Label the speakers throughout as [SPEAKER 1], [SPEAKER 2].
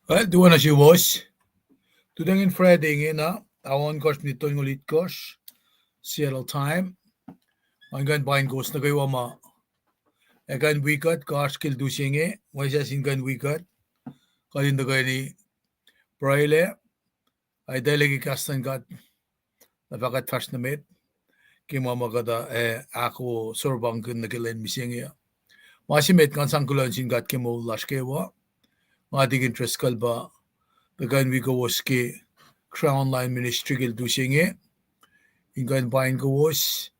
[SPEAKER 1] Well, do na si boss. Tudangin Friday na, awan kos nito yung ulit kos. Seattle time. Hanggang bain kos na kayo ama. Ekan wikat kos kil dusinge. Wasa singan wikat. Kalin da kayo ni Praile. Ay dalagi kastan kat. Napakat fast na met. Kimama kada ako sorbang kun nakilen misinge. Masimet kan sangkulan singat kimo lashkewa. Madig interest kalba. Dagan we go waski Crown Line Ministry gil dusinge. Ingan bain ko was.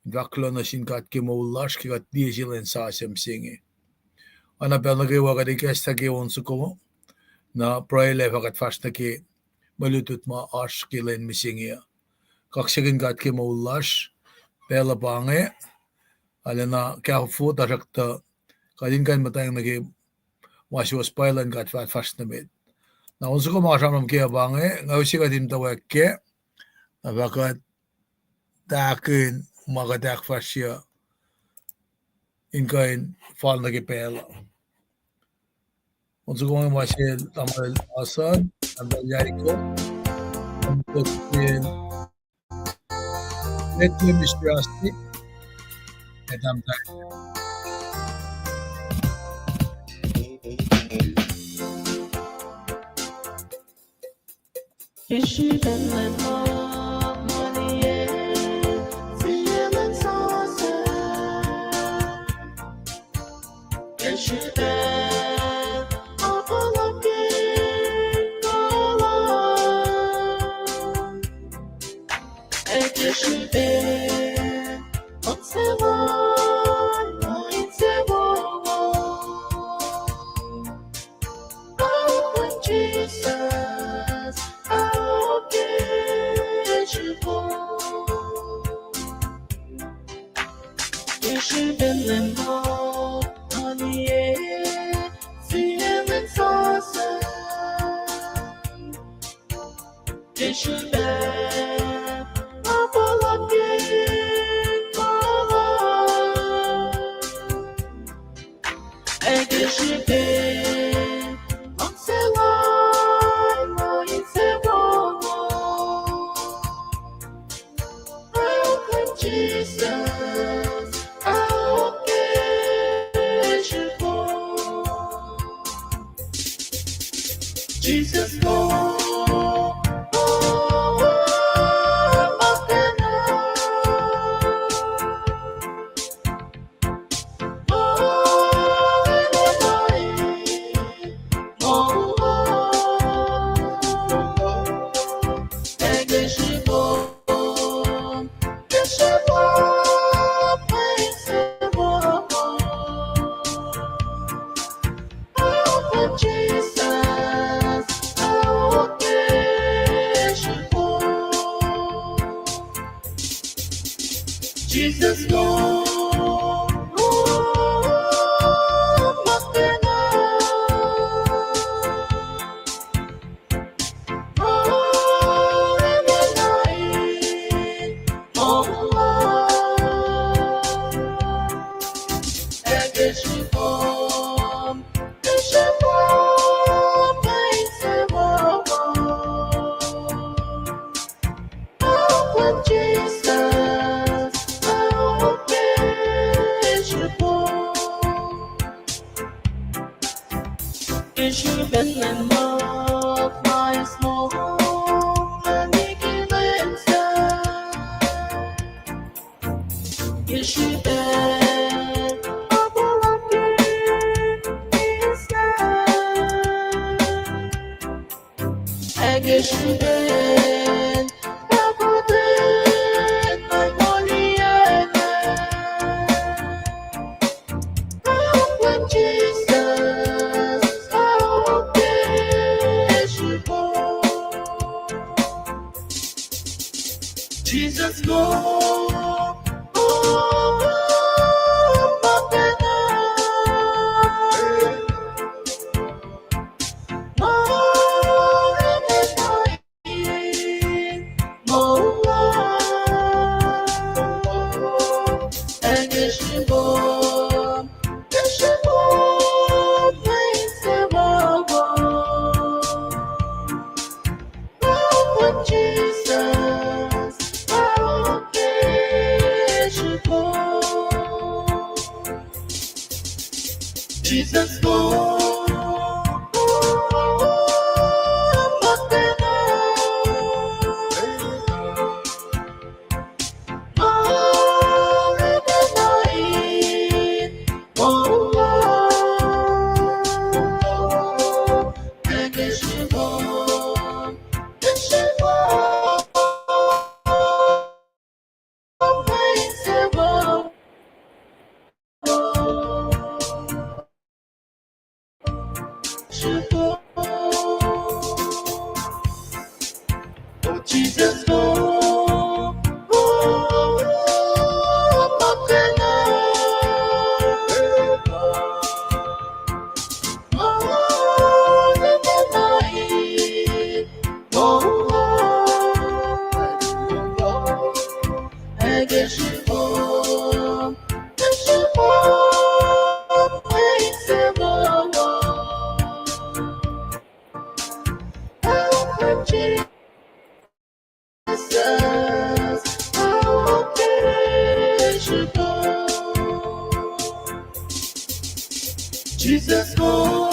[SPEAKER 1] Vaklo na sinkat kimo lash kikat diesel sa asem singe. Anabel na kayo wakad ikesta kiyon suko. Na praile fakat fast na ki malutut ma ash kilen misinge. Kaksigin kat kimo lash. Pela bange. Alena kaya fu tarakta. Kadin kan matayang nagi wasi was pailan kat fast na med. Na unsa ko makasamam kaya bange, ngawsi ka din tawag ke, nabakat takin magadak fasya inkain fall na kipela. Unsa ko masil tamal asan, ang yari ko, ang pagkin, let me mistrusty, etam tayo. Jesus go Jesus go Jesus go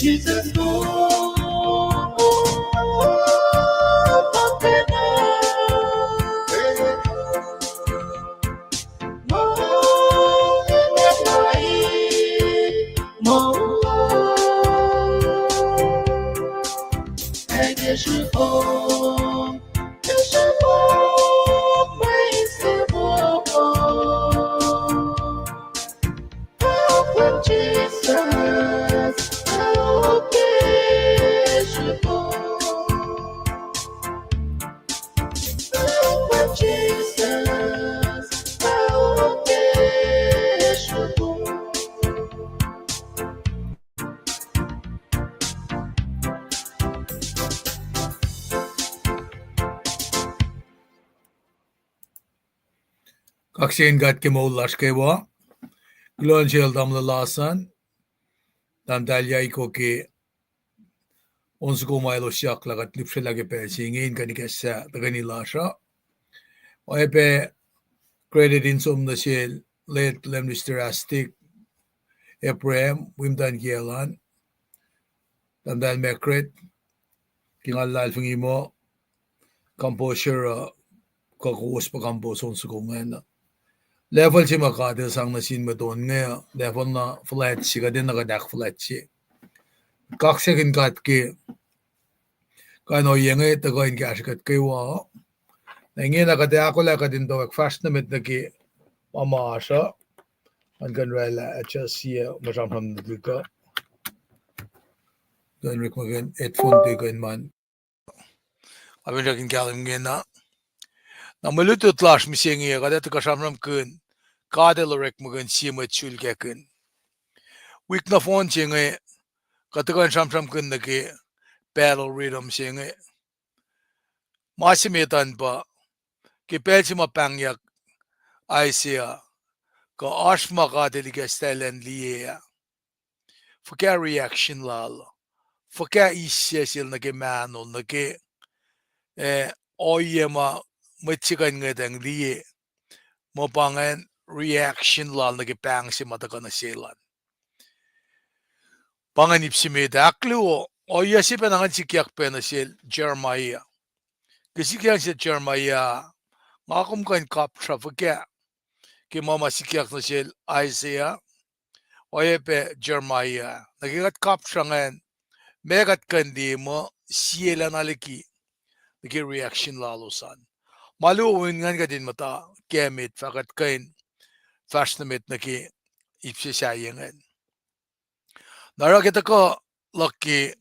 [SPEAKER 1] Jesus Kaksin gat ke moullash ke wa glonjel damla lasan damdalya iko ke onsuko mailo siakla gat lipsela ke pe singin kanikessa tagani lasha oepe credit in som the shell late lemnisterastic Ephraim wimdan kielan damdal mekret kingal lalfingimo composure kakos pa compose onsuko ngena level si makade sang na sin maton nga level na flat si ka din nakadak flat si kaksekin kat ke kano yenge tago in kaskat ke wa nangi nakade ako la kadin to fast na met na ke mama asha an kan rela just see masam from the ka dan Orekmakin headphone te kan man abin rakin kalim ngena na malutot lash misengi kada to kasam ram kun kada Orekmakin sima Sulkackihn week na phone chenge katakan sam kun na ke battle rhythm chenge masimetan pa ke pelchima pangyak Aisia ka ashma ka deliga stellen liya faka reaction lal faka isya sil na ke manol na ke oyema machikan ngadang liye mo pangan reaction lal na ke pang si mataka na silan pangan ipsimeda aklu oya si panangan sikyak pe na sil Jeremiah kasi kaya si Jeremiah ngakum kan kaptra faka ke mama sikyak na sil Isaiah oyepe Jeremiah nagigat kapshangan megat kandi mo siela naliki nagi reaction lalosan maluwin ngan ka din mata kemit fakat kain fashionamit nagi ipsisayangan nara kita ko lucky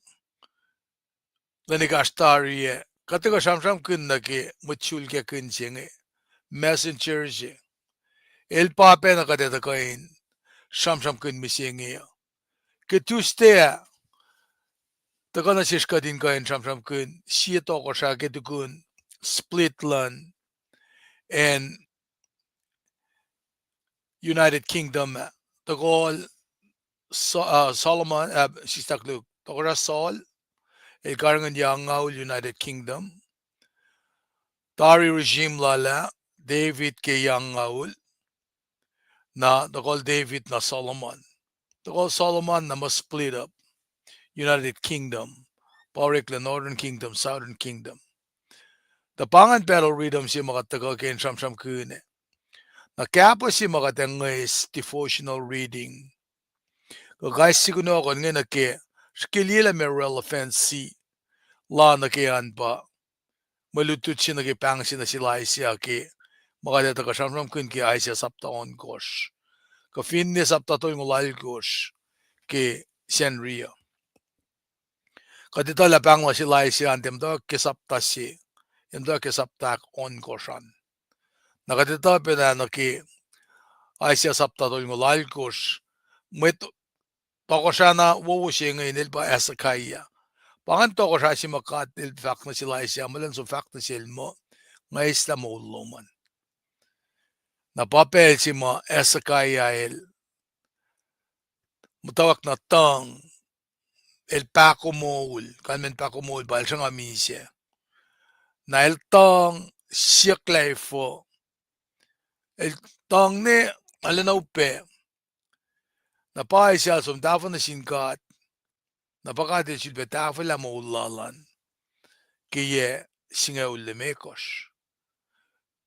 [SPEAKER 1] nanigastariye katiko samsam kun nagi Sulkackihn singe messenger El pape na kadeta kain sham kun misingi. Ke Tuesday takana shishka din kain sham kun sieto ko sha ke kun split land and United Kingdom takol Solomon sistaklu takora Sol el karangan yangaul United Kingdom Tari regime lala David ke yangaul na takol David na Solomon takol Solomon na mas split up United Kingdom Parik la Northern Kingdom Southern Kingdom the pangan battle rhythm si makatagal ken sham kune na kapa si makatangay devotional reading guys siguro ko nga na ke skilila me relevant si la na ke anpa malutut si nagipang si na sila siya ke makadata ka sham kun ki ay siya sapta on gosh ka fin ni sapta to yung lal gosh ke Senria kadito la pang la sila siya antem do ke sapta si endo ke sapta on goshan nakadito pena no ki ay siya sapta to yung lal gosh Mwet toko siya na wuwusi ngayon pa Esakaya. Pangan toko siya si makatil fact na sila siya malan so fact na sila mo ngay isla mo uluman. Napapel si mo Esakaya el mutawak na tang el pakumul kanmen pakumul bal siya nga misya. Na el tang siyaklay fo el tang ni alanaw pe napay siya som dafa na singkat napakati silbe dafa la mo ulalan kaya singa ulemekos.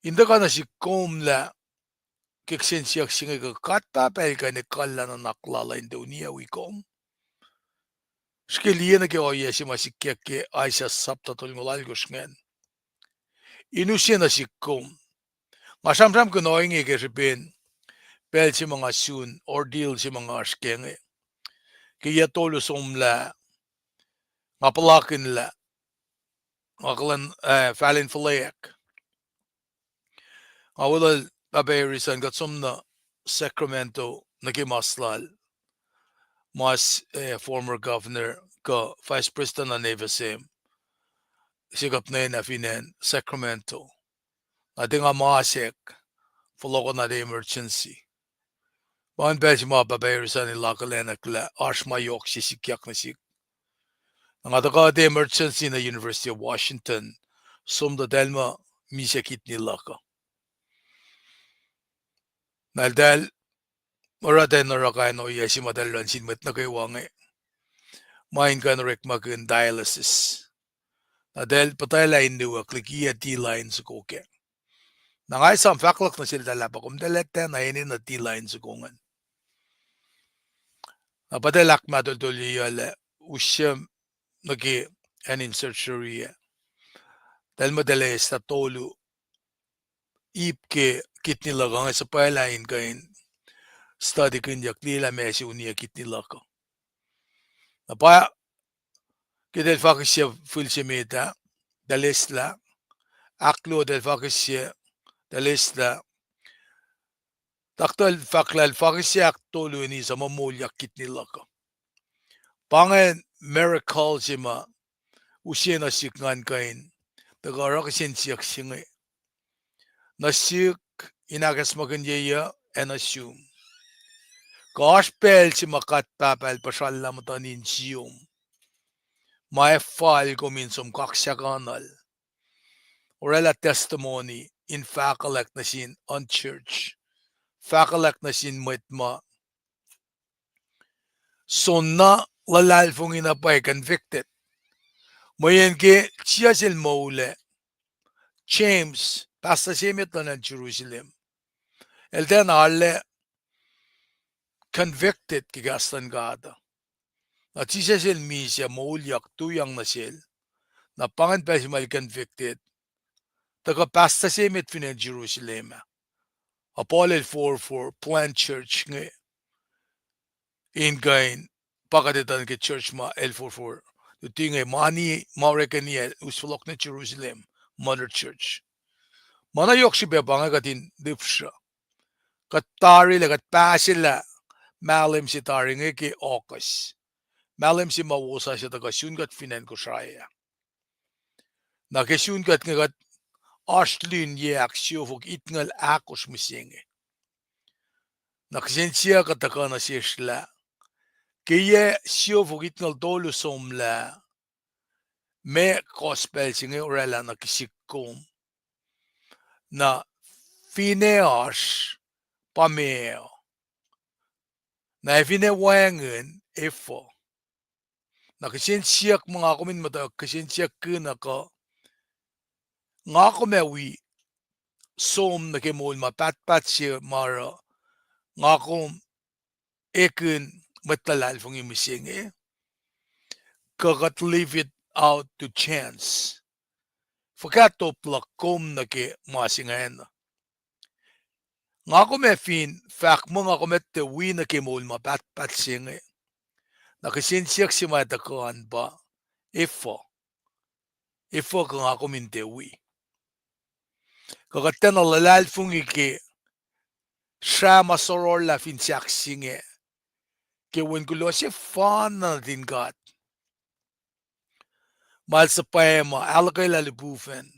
[SPEAKER 1] Inda ka na si komla kiksin siya singa ka katpapel ka ni kala na naklala indo niya wikom. Skiliya na ki oye si masikya ki ay siya sapta tol ngolal gusngen. Inu siya na si kom. Masam-sam ko noingi kisipin pel si mga sun ordeal si mga askenge. Kaya tolo somla ngapalakin la ngakalan falin falayak. Awalal baberisan got somna Sacramento nagimaslal mas former governor ka vice president na Nevesim sigap na yun afinen Sacramento ati nga maasik follow ko na the emergency Bahan pa si mga baberisan nila kalenak la mayok si sikyak na sik ang ataka the emergency na University of Washington sumda delma misakit nila ka Naldal Maraten na rakain o yasi madalan sin met na kayo wangi. Main ka na Orekmakin dialysis. Nadal patay lain niwa klikiya T-line sa koke. Nangay sa faklak na sila talapa kum dalete na yun na T-line sa kongan. Napadalak matutuli yala usyam nagi anin surgery. Dahil madala sa tolu ip ke kitni laga nga sa palain kain study kinyak nila mesi unia kitni laga. Napaya Kedel fakisya fulsimita dalesla aklo del fakisya dalesla takto fakla fakisya aktolo ni sa mamulyak kitnilaka pangen miracle sima usina sikngan kain tagarak siyak singi nasik inagas maganyeya and assume gospel si makat papel pasalla matanin siyum my file kuminsum kaksyakanal orela testimony in fakalak na sin on church fakalak na sin Mwet ma so na lalalfong inapay convicted mayan ke siya sil maule James pasta simit na ng Jerusalem el den alle convicted kigastan gada at siya sil misya maulyak tuyang na sil na pangan pa si mal convicted taga pasta simit fina Jerusalem Apollo 4 plant church nga in gain pakaditan ke church ma L44 ito nga mani maurekaniel usfulok na Jerusalem mother church manayok si beba nga katin dipsya kat tari la kat pasila malim si tari ngeki okas malim si mawusa siya taga syun kat finan ko siya na kesyun kat ngagat ashlin ye aksyo fog itngal akos misinge na kesensia kat taka na siyasla kaya siyo fog itngal dolo somla me gospel singe orela na kisikom na fineas pameo na fine wangen efo na kesensiak mga kumin mata kesensiak na ka nga kumewi som na kemol mapatpat siya mara nga kum eken matalal fong imisinge kagat leave it out to chance Fakato plakom na ke masingahen nga kume fin fak mo nga kumette wi na kemol mapatpat singe na kesensiak si matakaan ba ifo ka nga kuminte wi kagaten alalal fong ike siya masoror la fin siak singe ke wen kulo siya fan na din gat mal sa paema alakay lalibufen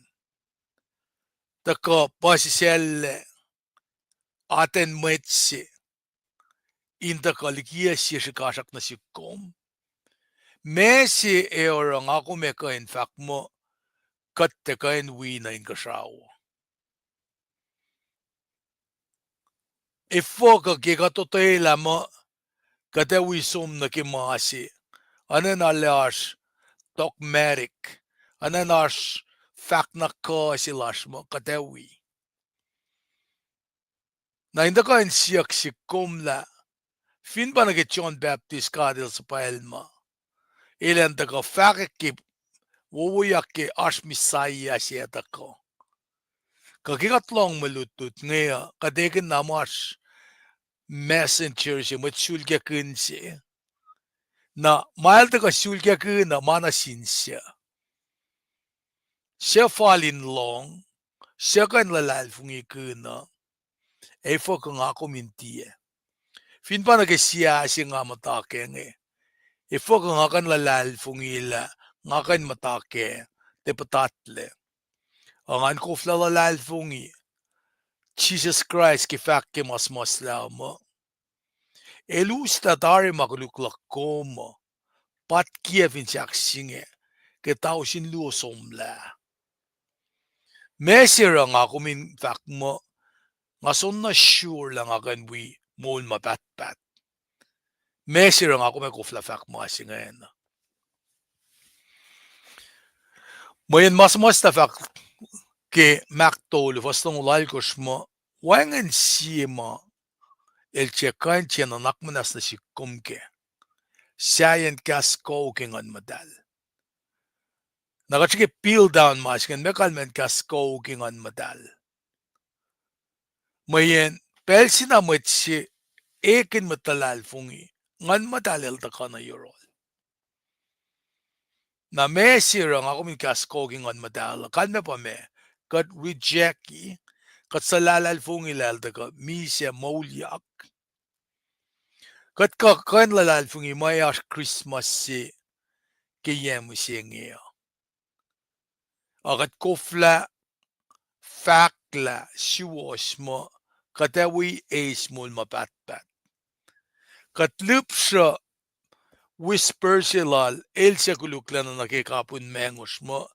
[SPEAKER 1] tako pasiselle aten Mwet si inta kalikia siya kasak na si kom Messi e orang ako me kain fak mo kat te kain wi na in kasawa ifo ka kikatotoy lamo kate wi som na kimasi anan alas dogmatic anan as fak na ka silas mo kate wi na inda kain siyak si kom la fin pa nag John Baptist kadil sa paelma ilan taga fakik wuwuyak ke as misaya siya tako kagigatlong malutut ngaya kadegen namas messenger siya mat Sulkackihn siya na mahal taga Sulkackihn na manasin siya falin long siya kan lalal fungikin na efo ka nga kumintiye fin pa nagsiya siya nga matakeng efo ka nga kan lalal fungila nga kan matake te patatle ang ko lalal fungi Jesus Christ ki fak ke mas mo elusta tari makuluklak komo pat kievin siak singe ke tausin luo somla mesira nga kumin fak mo nga son na sure lang akan wi mol mapatpat mesira nga kumin kufla fak mo asingayan moyen mas ta fak ke maktol fastong lalkos mo wangan sima el chekan chena nakmanas na si kumke sayan kas kokingan madal nakachike peel down masken mekalmen kas kokingan madal mayen pelsi na matsi ekin matalal fungi ngan madalel ta kana yorol na mesira nga kumin kas kokingan madal kan me pa me kat rejecti kat salalal fungi lal ta ka misya maulyak kat ka kan lalal fungi mayas Christmas si kiyem singiya akat kofla fakla siwas mo katawi ace mo mapatpat katlip siya whisper silal el siya kulukla na nakikapun mengos mo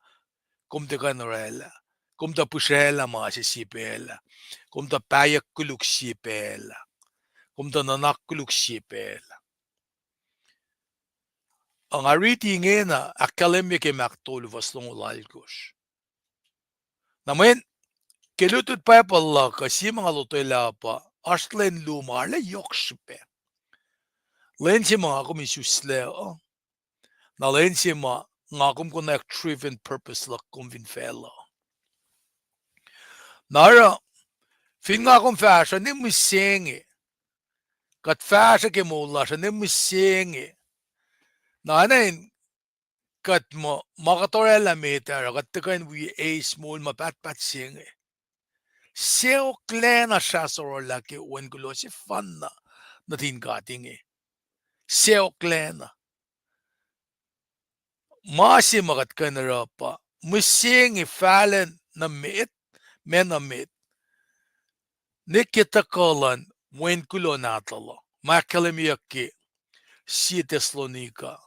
[SPEAKER 1] kumta ka narela kumta pusela masisipela kumta payak kuluk sipela kumta nanak kuluk sipela ang ariti nga na akademik e maktol vastong ulalkos naman kelutut pa pala kasi mga lutela pa aslen lumar la yokspe len si mga komisusle na len si mga nga kum connect driven purpose la kumvin fela nara fin nga kum fashion ni musengi kat fashion ke mula siya ni musengi na anayin kat mo makatorela meter kat takain we ace mul mapatpat singi Seo klena shasoro laki wengulo si fanna natin gatingi. Seo klena. Masi magat kanara pa. Musing ifalen na mit, mena mit. Nikita kolan wengulo natalo. Makalimiyaki si Tesalonika.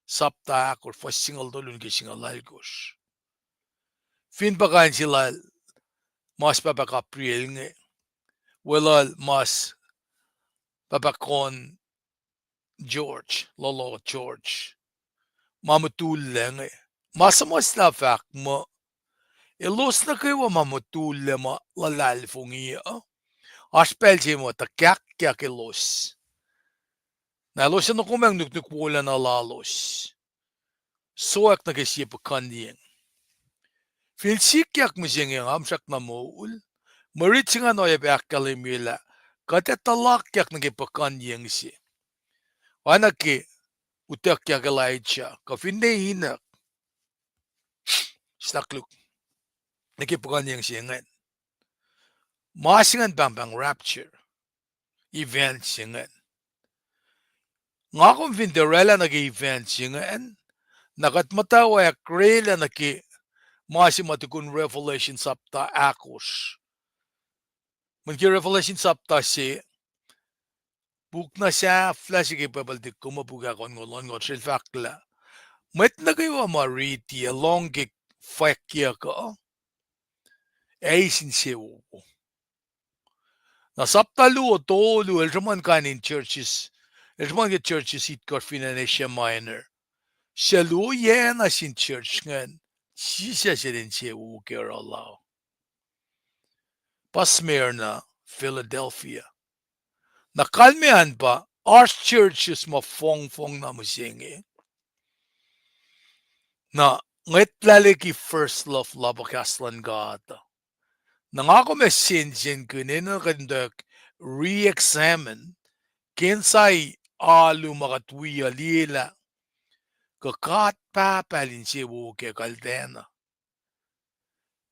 [SPEAKER 1] Sapta akor fa singal dolun ki singal lalgosh. Fin bakan sila mas papakapril nge. Welal mas papakon George, Lolo George. Mamutulle nge. Masamos na fact mo. Ilos na kayo mamutulle ma lalalfungi. Aspel si mo ta kyak ilos. Na ilos na kumang nuknukpula na lalos. Soak na kasi pakandiyeng. Filsikyak mo siya nga amsak na moul. Marit siya nga no ya bakalimila. Kata talakyak na kipakandiyeng siya. Wana ki utakyak alaitya. Kafinde hinak. Snakluk. Nakipakandiyeng siya nga. Masingan bambang rapture. Event siya nga. Nga kung Vinderella nag-event siya nga. Nakatmatawa ya krela naki masimatikun Revelation sapta akos. Manki Revelation sapta si buk na siya flash ki pabaldik kumabuga kon ngolon ngot silfakla. Mwet na kayo mariti along ki fakya ka. Aisin siya upo. Na sapta luo tolu eljaman kanin churches. Eljaman ki churches hit korfina na siya minor. Siya luo yan asin church ngan. Siya siya din siya upo kira Allah. Pasmirna, Philadelphia. Nakalmehan pa, our churches mafong-fong na musingi. Na ngitlali first love labakaslan gata. Nangako me sinsin kunin na kandak re-examine kinsay alu makatwiya lila kakat papalin siya wuke kaldena.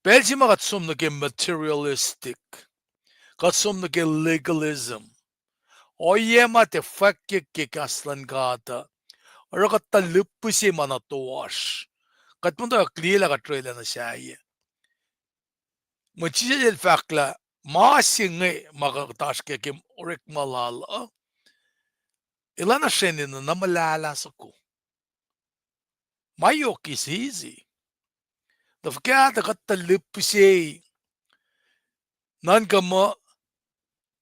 [SPEAKER 1] Belsi makatsum na materialistic. Katsum na legalism. Oye mate fakye kaslan gata. Ora kataluppu si manatuas. Katpunta klila katrela na siya. Machisa fakla masingi makataas kim Orekmalala. Ilana shenin na namalala sa ko. Mayok is easy. Dafkata kataluppu si nan kama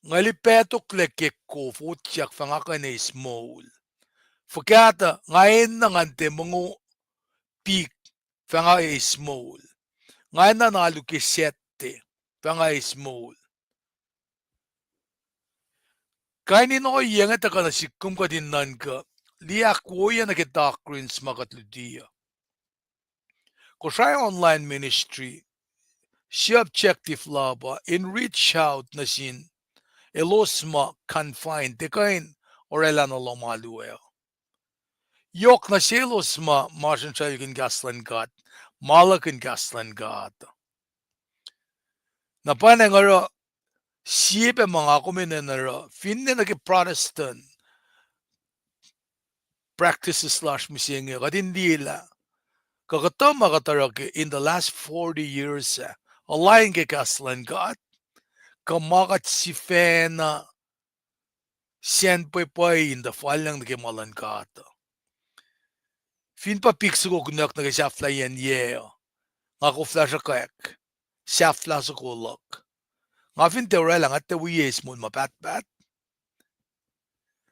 [SPEAKER 1] ngalipetok lekek ko futyak fangaka na small. Fakata ngayon na ngante mga peak fanga small. Ngayon na naluki sette fanga small. Kainin ako yang at ka na sikum ka din nan ka. Liyak ko yan na doctrines makatludiya. Kung siya online ministry, siya objective laba, in reach out na sin, elos ma confined, dekain orela na lomalueo. Yok na silos ma marsin siya yung gaslan gat, malakin gaslan gat. Napanay nga siyepe mga kuminen na finne nag-Protestant practices slash misingi kadindila. Kakatama kataraki in the last 40 years, alayin ke kaslan gat, kamakat si fena, siyan pay in the fall lang nakimalan kata. Fin pa pikso ko kunak na kasafla yan yeo. Nga ko flash akak, safla sa kulak. Nga fin teore lang at tawiyes mo mapat-pat.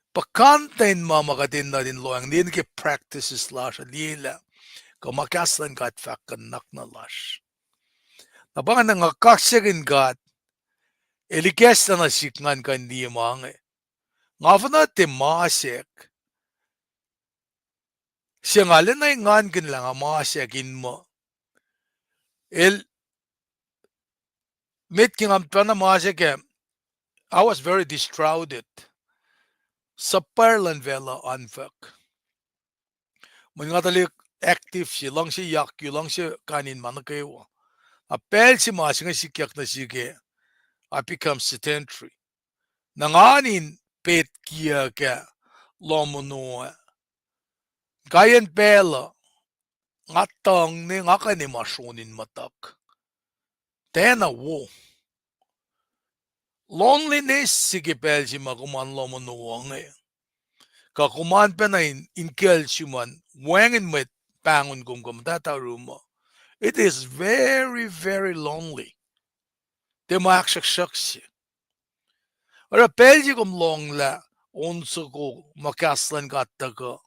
[SPEAKER 1] Pakantain mamakatin na din loang din ke practices slash alila. Kamakaslan gat fakanak na lash. Nabangan nga kaksakin gat, elikes na nasikngan ka hindi mga. Nga fa na timasik. Siya nga lang na ingan kin lang ang masikin mo. Mit king am na masik I was very distraught. Sa parlan vela anfak. Mga talik active siya, lang siya yak, lang siya kanin man kayo. Apel si masik nga sikyak na sige. I become sedentary. Nanganin pet kia ka lomono. Gayan pela. Ngatang ni ngakani mashonin matak. Tena wo. Loneliness sige pelsi makuman lomono ngayon. Kakuman pa na inkel siman. Wangin met pangon kum tatarumo. It is very, very lonely. Demakshakshakshi. Ora pelji kum long la onso ko makaslan katta ko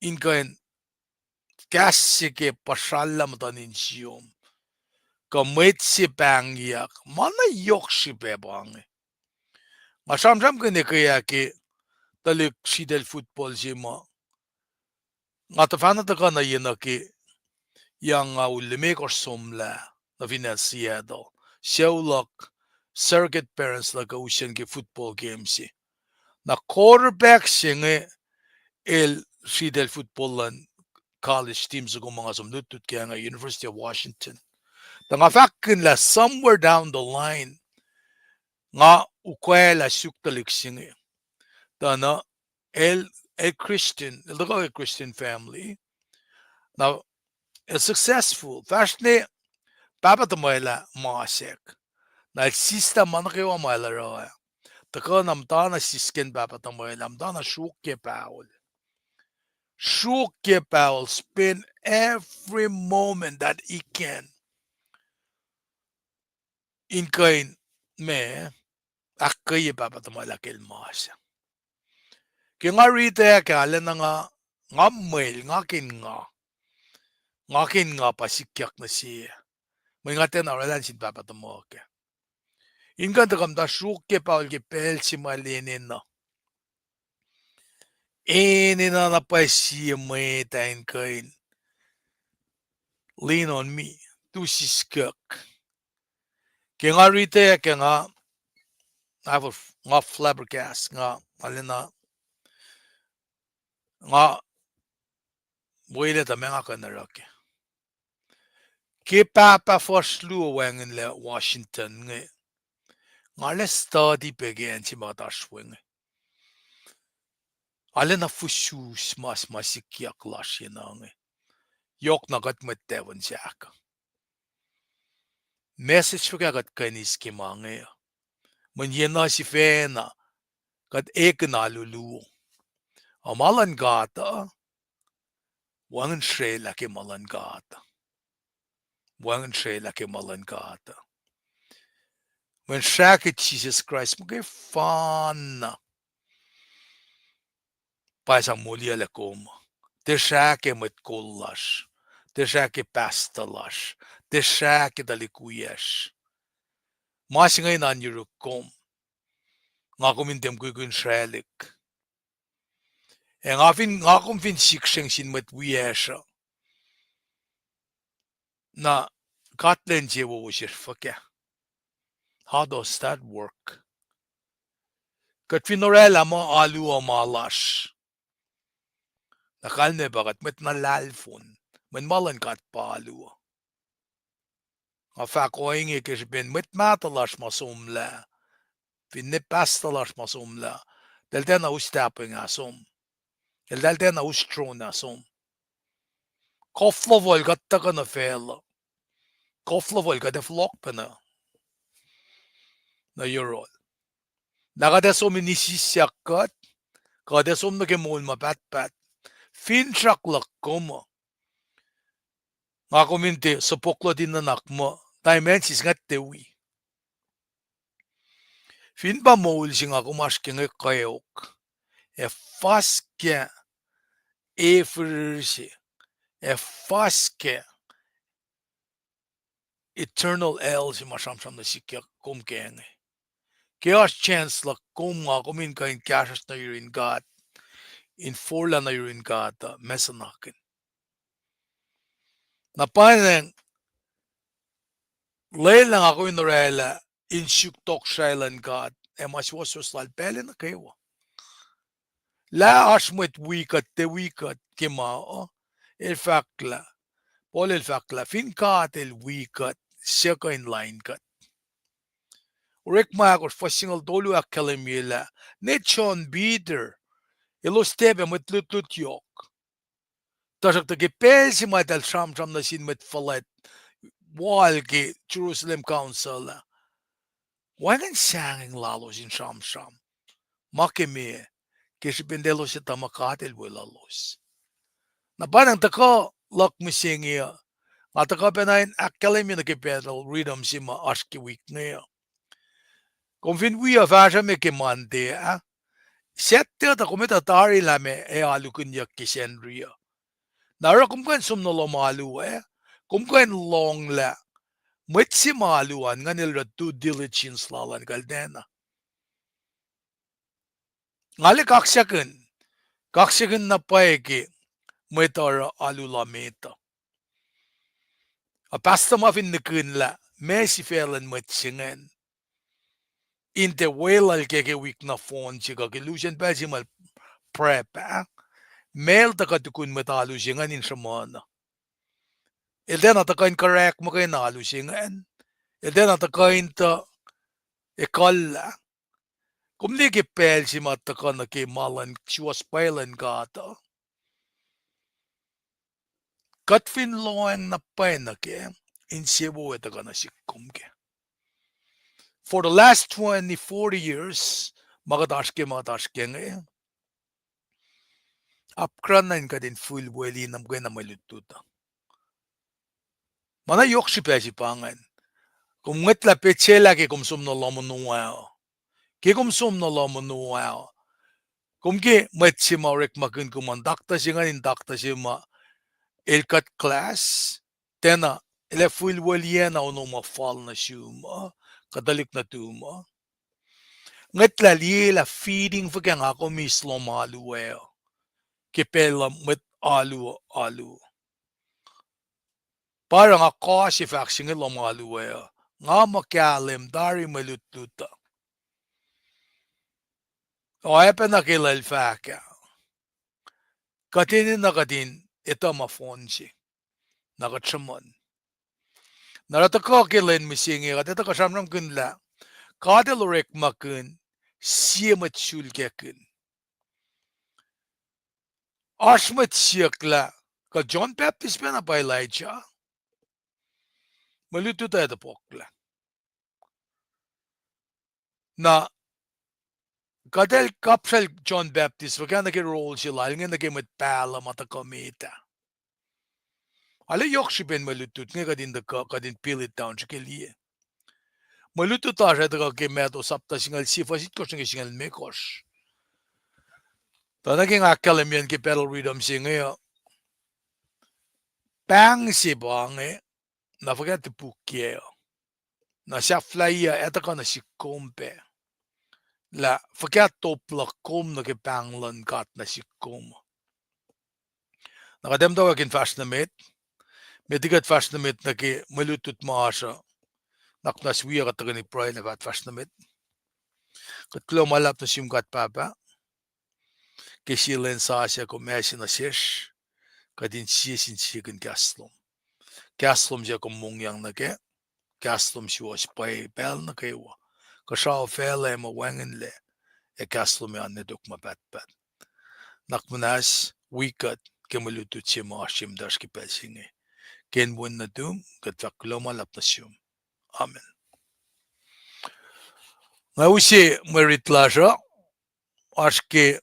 [SPEAKER 1] inkain kassi ke pashallam tanin siyom. Ka metsi pangyak mana yokshi pe bangi. Masam kene kaya ke talik sidel football sima. Ngata fana ta kana yena ke yang ulime ko somla na financiado. Shawlok circuit parents la kausyan ke football games si. Na quarterback singe el sidel footballan college teams ko mga sumnutut kaya nga University of Washington. Tanga fakin la somewhere down the line nga ukwela suktalik singe. Tana el Christian, el Christian family. Now, a successful. Fashne papa tamoyla masek. Na sista mankewa moyla roya. Taka namtana sisken papa tamoyla. Namtana shukke paul. Shukke paul spend every moment that he can. In kain me akay papa tamoyla kel masa. Kaya nga rite kala na nga mail ngakin nga pasikyak na siya. May nga tinaralan sin papa tamoke. Ingan takam da shukke paul ke pel si malinin na. Ini na napasiya may tayin kain. Lean on me. Tu siskak. Kaya nga rite kaya nga nga flabbergast nga alina nga wele ta mga kanarake. Ke papa forslu wangen le Washington nga le study begin si mga taswing. Alina fushus mas masikyak lash yun yok nagat mettevan siaka. Message ko kagat kanis ki mange. Man yena si fena kat ek nalulu. Amalan gata wangan shrela ke malan gata. Wangan shrela ke malan gata. When shaka Jesus Christ mo kay fan pa sa mulya le koma. Te shaka met kollash. Te shaka pastalash. Te shaka dalikuyesh. Mas ngay nan yurukom. Nga kumintem ko kun shrelik. E nga kum fin siksheng sin met wiyesha. Na katlen jewo shirfake. How does that work? Kat finorela mo alu o malash. Nakal ne bagat met na lalfon. Men malan kat palu. Nga fakoing ikish bin met matalash masumla. Fin ne pastalash masumla. Del den ustaping asum. Del den ustron asum. Koflavol gatta na fel. Koflavol gatta flokpena. Na eurol. Nakadesom inisisyakat. Kadesom na kemol mapat-pat. Finchaklak ko mo. Nga kuminti, sa pokla din nanak mo. Dimensis nga tewi. Fin ba mol siya nga kumaske nga kayok. E faske. E frirsi. E faske. Eternal L si masamsam na sikya kumkenge. Kaya chance la kum nga kumin ka in kashas na yurin God. In forla na yurin God. Mesanakin. Napanin Layla nga ako inorela in shuktok shailan God. E maswasos lalpele na kayo. La ashmet wikat te wikat kimao. El fakla. Pol el fakla. Fin kat el wikat. Siya ka in line kat.
[SPEAKER 2] Orekmakin fassingal dolu akkalemila. Nechon bider. Elos tebe met lut yok. Tasak ta gepelsi matal sham na sin met falet. Walgi Jerusalem Council. Wangan sanging lalos in sham. Makeme. Kishipindelo si tamakatil wilalos. Na parang tako lak misingi. Nga tako penayin akkalemina kipedal rhythm si ma aski week ngayon. Kung finwiya fasha me kimante, sette ta kumita tari lame e alukun yak kisendria. Nara kumkan sumnolo malu kumkan long la. Mwet si maluan nga nila due diligence lalan kaldena. Ngali kaksyakin na paeki mwetara alula meta. A pasta mafin nikun la, mesi felan mwet singen. Inte welal keke week na phone chika kilusion pesimal prep mail ta katukun metalu singan in samana elden ata kain correct mo kay nalu singan elden ata kain ta ekalla kumli ke pel si matta kana ke malan chiwas pailan gata katfin loeng na paina ke in sebo eta kana sikkum ke for the last 20-40 years magadaske nge apkranan ka din full weli nam kaya na malututa. Mana yok si pesi pangan. Kung nget la pechela ke kum sum no lomo nuwao. Ke kum sum no lomo nuwao. Kum ke met si ma Orekmakin kumandakta si nga indakta si ma elkat class. Tena ele full weli na ono ma fal na siuma. Kadalik na tuma. Nget la liye la feeding fa kaya nga mislo maluweo. Kipela met alu. Parang ako si Sifac singil lo maluweo. Nga makalim dari malutluta. O epe na kilal faka. Katinin na katin ito mafonsi. Nakatsamon. Naratako kilin misingi katita kasamram kunla. Kadil Orekmakin siyamat Sulkackihn. Ashmat siyakla. Ka John Baptist pa na pa Elijah. Malututa ito pokla. Na kadel kapsal John Baptist wag naging role sila nga naging matpala mata komita. Ala yok si ben malutut nga kadin pilit down sa kiliye. Malutut ta siya daga kimeto sapta singal sifasit ko singal mekos. Ta naging akalam yan ki pedal rhythm singa bang si bange na forget to pukye. Na siya flya eta ka na si kompe. La forget topla kom na kipanglan kat na si kom. Nakademdaw akin fast na met. Medigat fast na met na ki malutut maasa. Naknas wiya kataga ni pray na fast na met. Katlo malap na siyong kat papa. Kisilen sa siya kumesi na siyesh. Kadin siyesin siyagan kaslom. Kaslom siya kumungyang na ke. Kaslom siya spay pel na kaywa. Kasaw fele ma wangan le. E kaslom yan na duk mapatpat. Nakmanas wikat kemalutut siya maasim das ki pelsingi. Kenwan na dum kataklo malap na siyong. Amen. Ngausi meritlasha aske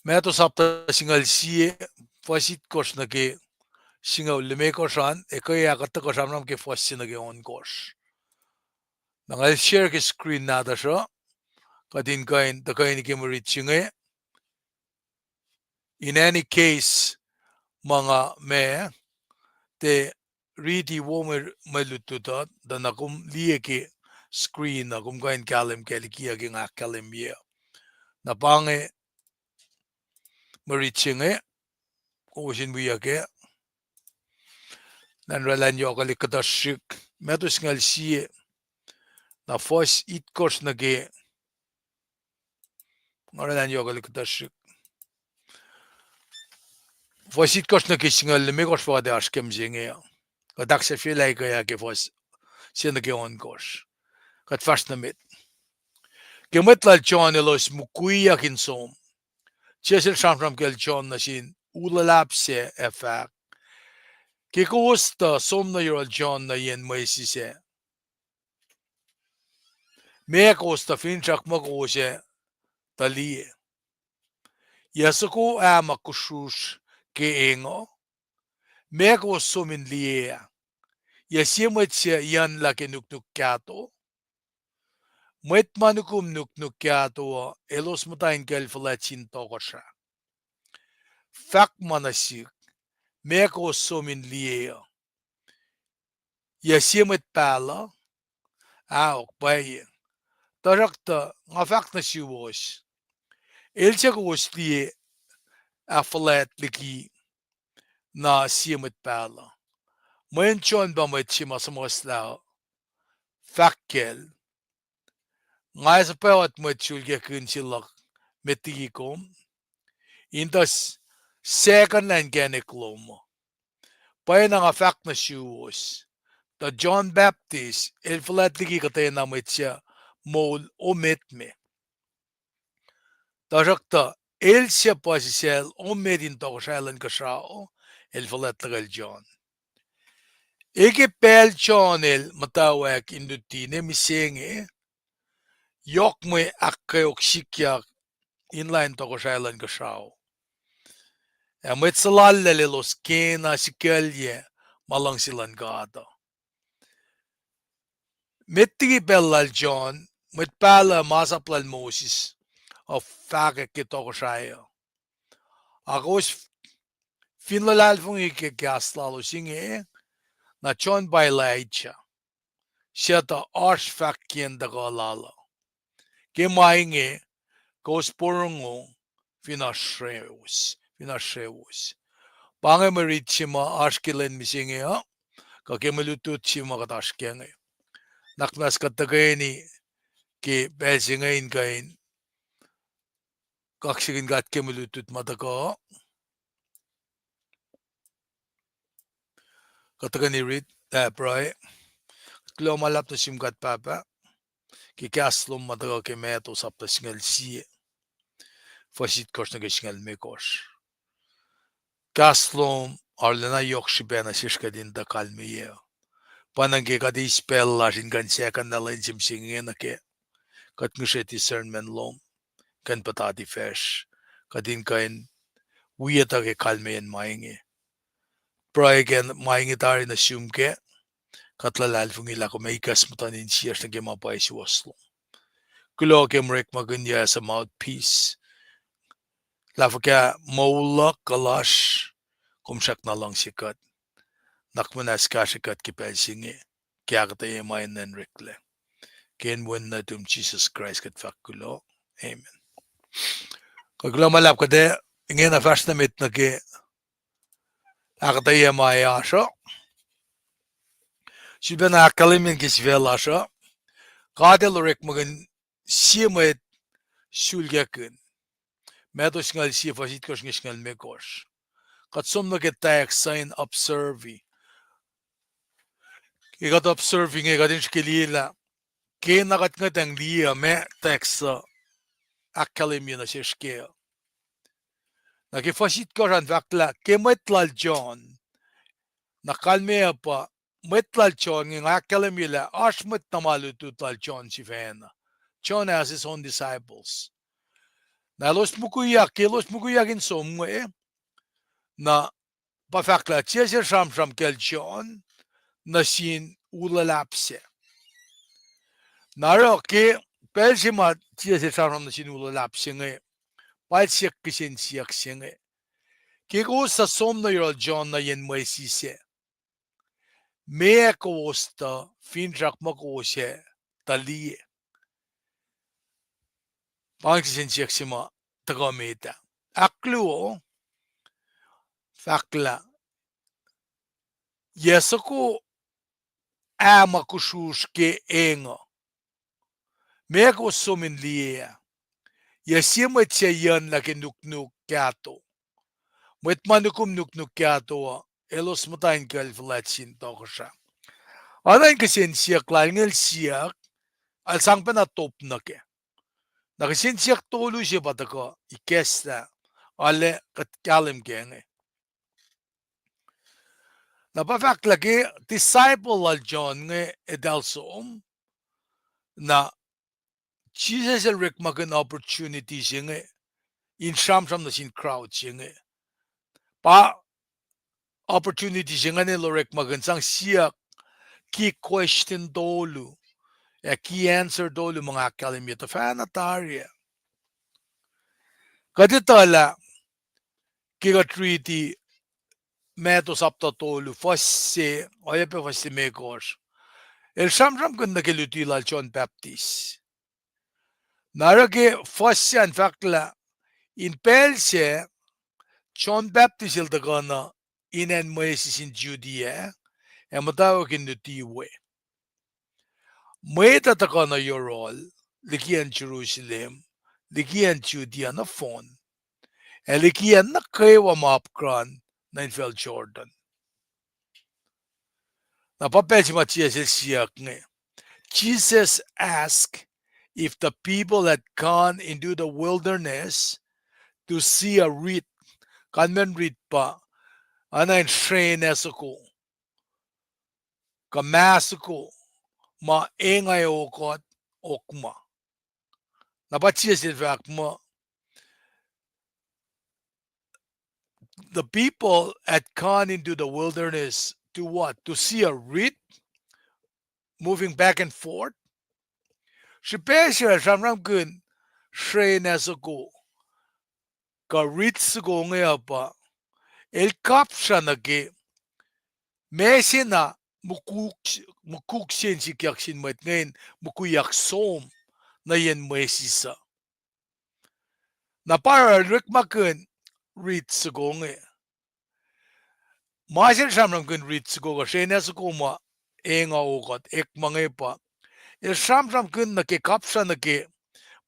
[SPEAKER 2] meto sapta singal sie fasit kos na ke singaw lime kosan kaya kata kosam nam ke fasit na ke on kos. Nangal share ke screen nada siya kadin kain ni ke merit singa. In any case mga me te riti wo malututat dan akum liye ke screen na kung kain kalim kalikia ke nga kalim ye. Na pange meritsinge kusin buya ke nan ralan yo kali kadashik metus ngal sie na fos it kos na ke ralan yo kali kadashik fos it kos na ke singal me kos fa de askem zinge kadak se filay kaya ke fos sino ke on kos kat fashnamit. Gemetlal John elos Mukuyakin som. Chesel Shamram kel John nasin ulalapse efak. Kikusta somna yorol John na yen maisise. Mekosta finchak makose talie. Yasako amakushush ke engo. Mekos somin lie. Yasimatsia yan laki nuknukato. Mwet manukum nuknukato elos mutain kel falachin tokosha. Fak manasik. Mekos somin lie. Yasimat pala. Aok baye. Tarakta nga fak na siwos. Elchak was lie afalat liki na siamat pala. Menchon ba machima samoslao. Fakkel. Nga sa pawat machulga kunchilak metigikom. Intas second and ganiklomo. Paya nga fak na siwos. The John Baptist elfalat liki katay na matcha mol ometme. Tarakta Elsia pasisel omedin tokosailan kasao elfalat lagal John. Eke pel Johnel matawak indutine misenge yok me akkayok sikyak inline tokosailan kasao. Met salalle los kena sikelye malang silan gata. Mettigi bellal John met pala masaplal Moses of fake kitokosaya. Akos finlalal fung ike kaslalo singe na John bailaicha. Siya Orekmakin da galala. Kemainge kosporungo finashreus. Pange marichima ashkilen misinge ha. Kakemalutut chima katashkenge. Naknas katageni ke belsingain kain. Kaksigin gat kemalutut mataka. Katagani read bray. Klo malap na simgat papa. Kikaslom mataga ke meto sapta singal siye. Fasit kosh na singal mekosh. Kaslom arlena yok shibena shishkadin da kalmiye. Panange kadi spell la shingan sekan na lensim singena ke. Kat ngushe discernment lom. Kan patati fesh. Kadin kain wiyata ke kalmiyen mainge. Pray gen mainge tari na sumke. Katlalal fungila ko may ikas matanin siyas na gemapay si waslo. Kulo ke Orekmakin ya sa mouthpiece. Lafa ka maula kalash kumsak na lang sikat. Nakmanas ka sikat kipel singe. Kaya katay main nan rikle. Ken wen na tum Jesus Christ kat fakulo. Amen. Kaglo malap ka de. Ingin na fast na mit na ke. Akatay maya asyo. Siya na akalimin kisvel asyo. Kadel Orekmakin siyamet Sulkackihn. Meto singal siya fasit ko singal mekosh. Katsom na kita sign observi. Ikat observing ikatin shkilila. Kena kat ngatang liya me text akalim yun na siya shkil. Nakifasit ko ran vakla kemetlal John. Nakalmea pa metlal John ng akalim yun ashmet namalututlal John si Vena. John has his own disciples. Na los mukuyakin somwe na pafakla siya sham kel John na sin ulalapse. Naro ke pelsimat siya sham na sin ulalapse nge. Pal siyak kisin siyak singe. Kiko sa som na yorol John na yen may sise. Mea kosta finrak makose talie. Pangsisin siyak sima tagamita. Akluo fakla. Yesako amakushush ke engo. Mea ko somin liye. Yasimat siya yan laki nuknuk kato. Mwet manukum nuknuk kato. Elos matayin kalfalatsin toko siya. Anayin kasin siyak lalingil siyak. Al sang pa na top na ke. Nakasinsiyak tolu siya ba ko ikes na ale kat kalim ke. Napafak lagi disciple al John nga edalsom na Jesus el Orekmakin opportunity siya nga in sham na sin crowd siya nga. Pa opportunity siya nga ni Orekmakin sang siya ki question dolu. Ki answer dolu mga kalimito. Fanatarya. Kaditala kika treaty meto sapta tolu fosse oya pe fosse mekos. El sham kun nakilutila John Baptist. Narake fosse en fakla in pelse John Baptist il dagana in en moesis in Judea e matawa kin nutiwe. Mwet takana yorol likian Jerusalem likian Judea na fon e likian na kaywa mapkran na infel Jordan. Napapelsi Matias el siyak nge. Jesus asked if the people had gone into the wilderness to see a reed. Kanmen reed pa. Ana in shreynesako. Kamasako. Ma engay okot okma. Napatias in fact mo. The people had gone into the wilderness to what? To see a reed moving back and forth. Shipesha shamram kun shreynesako. Ka reed sako ngaya pa. El kapsha na ke mesina mukuk sin si kyaksin Mwet ngayon mukuyak som na yen mesisa. Na para Orekmakin read sigo nga. Masin shamram kun read sigo ka shena sigo ma enga ukat ek mga pa. El shamram kun na ke kapsha na ke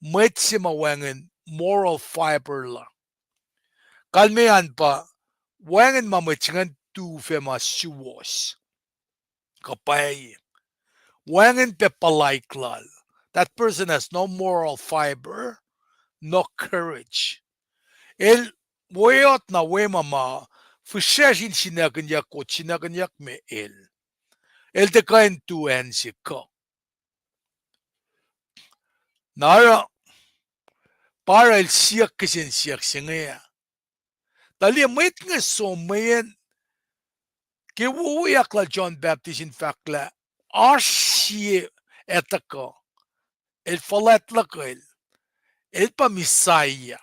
[SPEAKER 2] Mwet si mawangan moral fiber la. Kalmean pa wangan mamachingan tu fema siwas. Kapay. Wangan pe palaiklal. That person has no moral fiber, no courage. El weyot na wemama fushesin sinaganyak ko sinaganyak me el. El te kain tu ensi ka. Nara para el siyak kisin siyak singaya. Dali Mwet nga somayan ke wuyak la John Baptist in fact la asye etaka el falet la kail el pa misaya.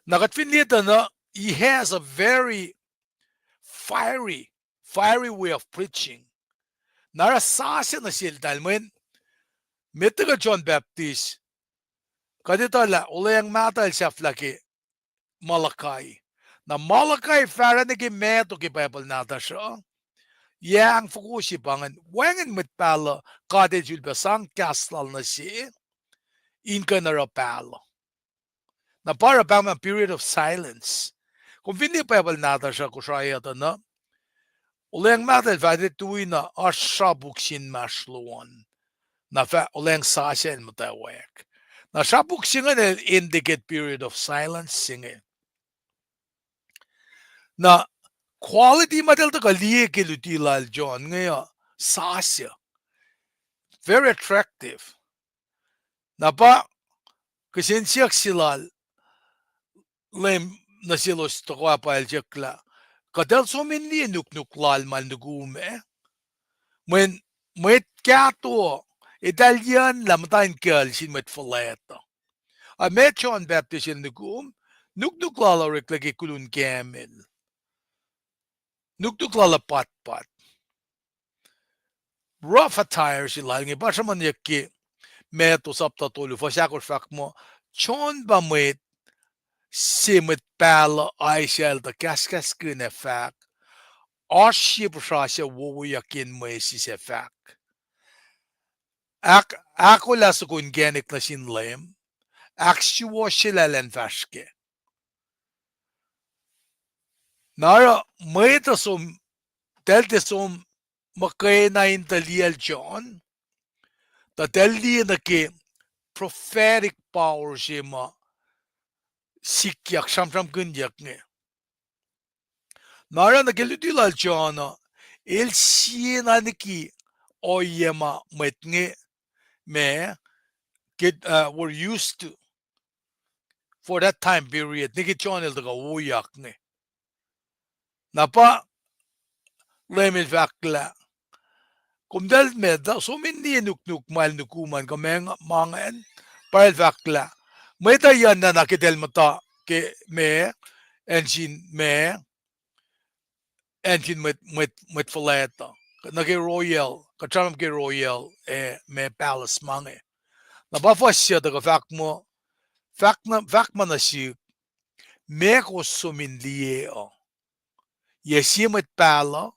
[SPEAKER 2] Nakatfinlita na he has a very fiery way of preaching. Narasasya na siya dalmen metaga John Baptist kadito la ulayang matal siya flaki Malakai. Na Malakai fara na meto ki Bible nata siya. Yang fokusi pangan wangan mitpala kade julbasang kastal na siya inka narapalo. Na para bang a period of silence. Kung hindi Bible nata siya kusaya ito na ulayang matal fara tuwi na ashabuksin masluan. Na fa ulayang sasyan matawak. Na shabuksin nga indicate period of silence singing. Na quality madal to kaliye kilutilal John ngaya sasya. Very attractive. Na pa kasinsiyak silal lem na silos to kwa pa eljakla. Kadal so minli nuknuklal man nugume. When Mwet kato Italian lamtain kel sin Mwet faleta. A met John Baptist in nugum nuknuklal orik lagi kulun kamel. Nuknuklala pat. Rough attire sila ngi basa man yakki meto sapta tolu fasakor fak mo John ba Mwet simit pala aishel da kaskas kun fak ashi prasha wo yakin mo si se fak ako la sa kun genik na sinlem actual sila len vaske nara Mwet som delte som makay na intalial John Ta dali na ki prophetic power shima sikyak sham gunyak nge. Nara na geludilal chana el siena niki oyema met nge me were used to for that time period. Niki chana el daga uyak nge. Napa lemil fakla. Kumdal meda so mindi nuk mal nukuman kameng mangen paral fakla. Meta yan na nakidel mata ke me engine met faleta. Naki royal katram ke royal me palace mange. Na ba fasya daga fakma na si me ko sumin liye o. Yesi met pala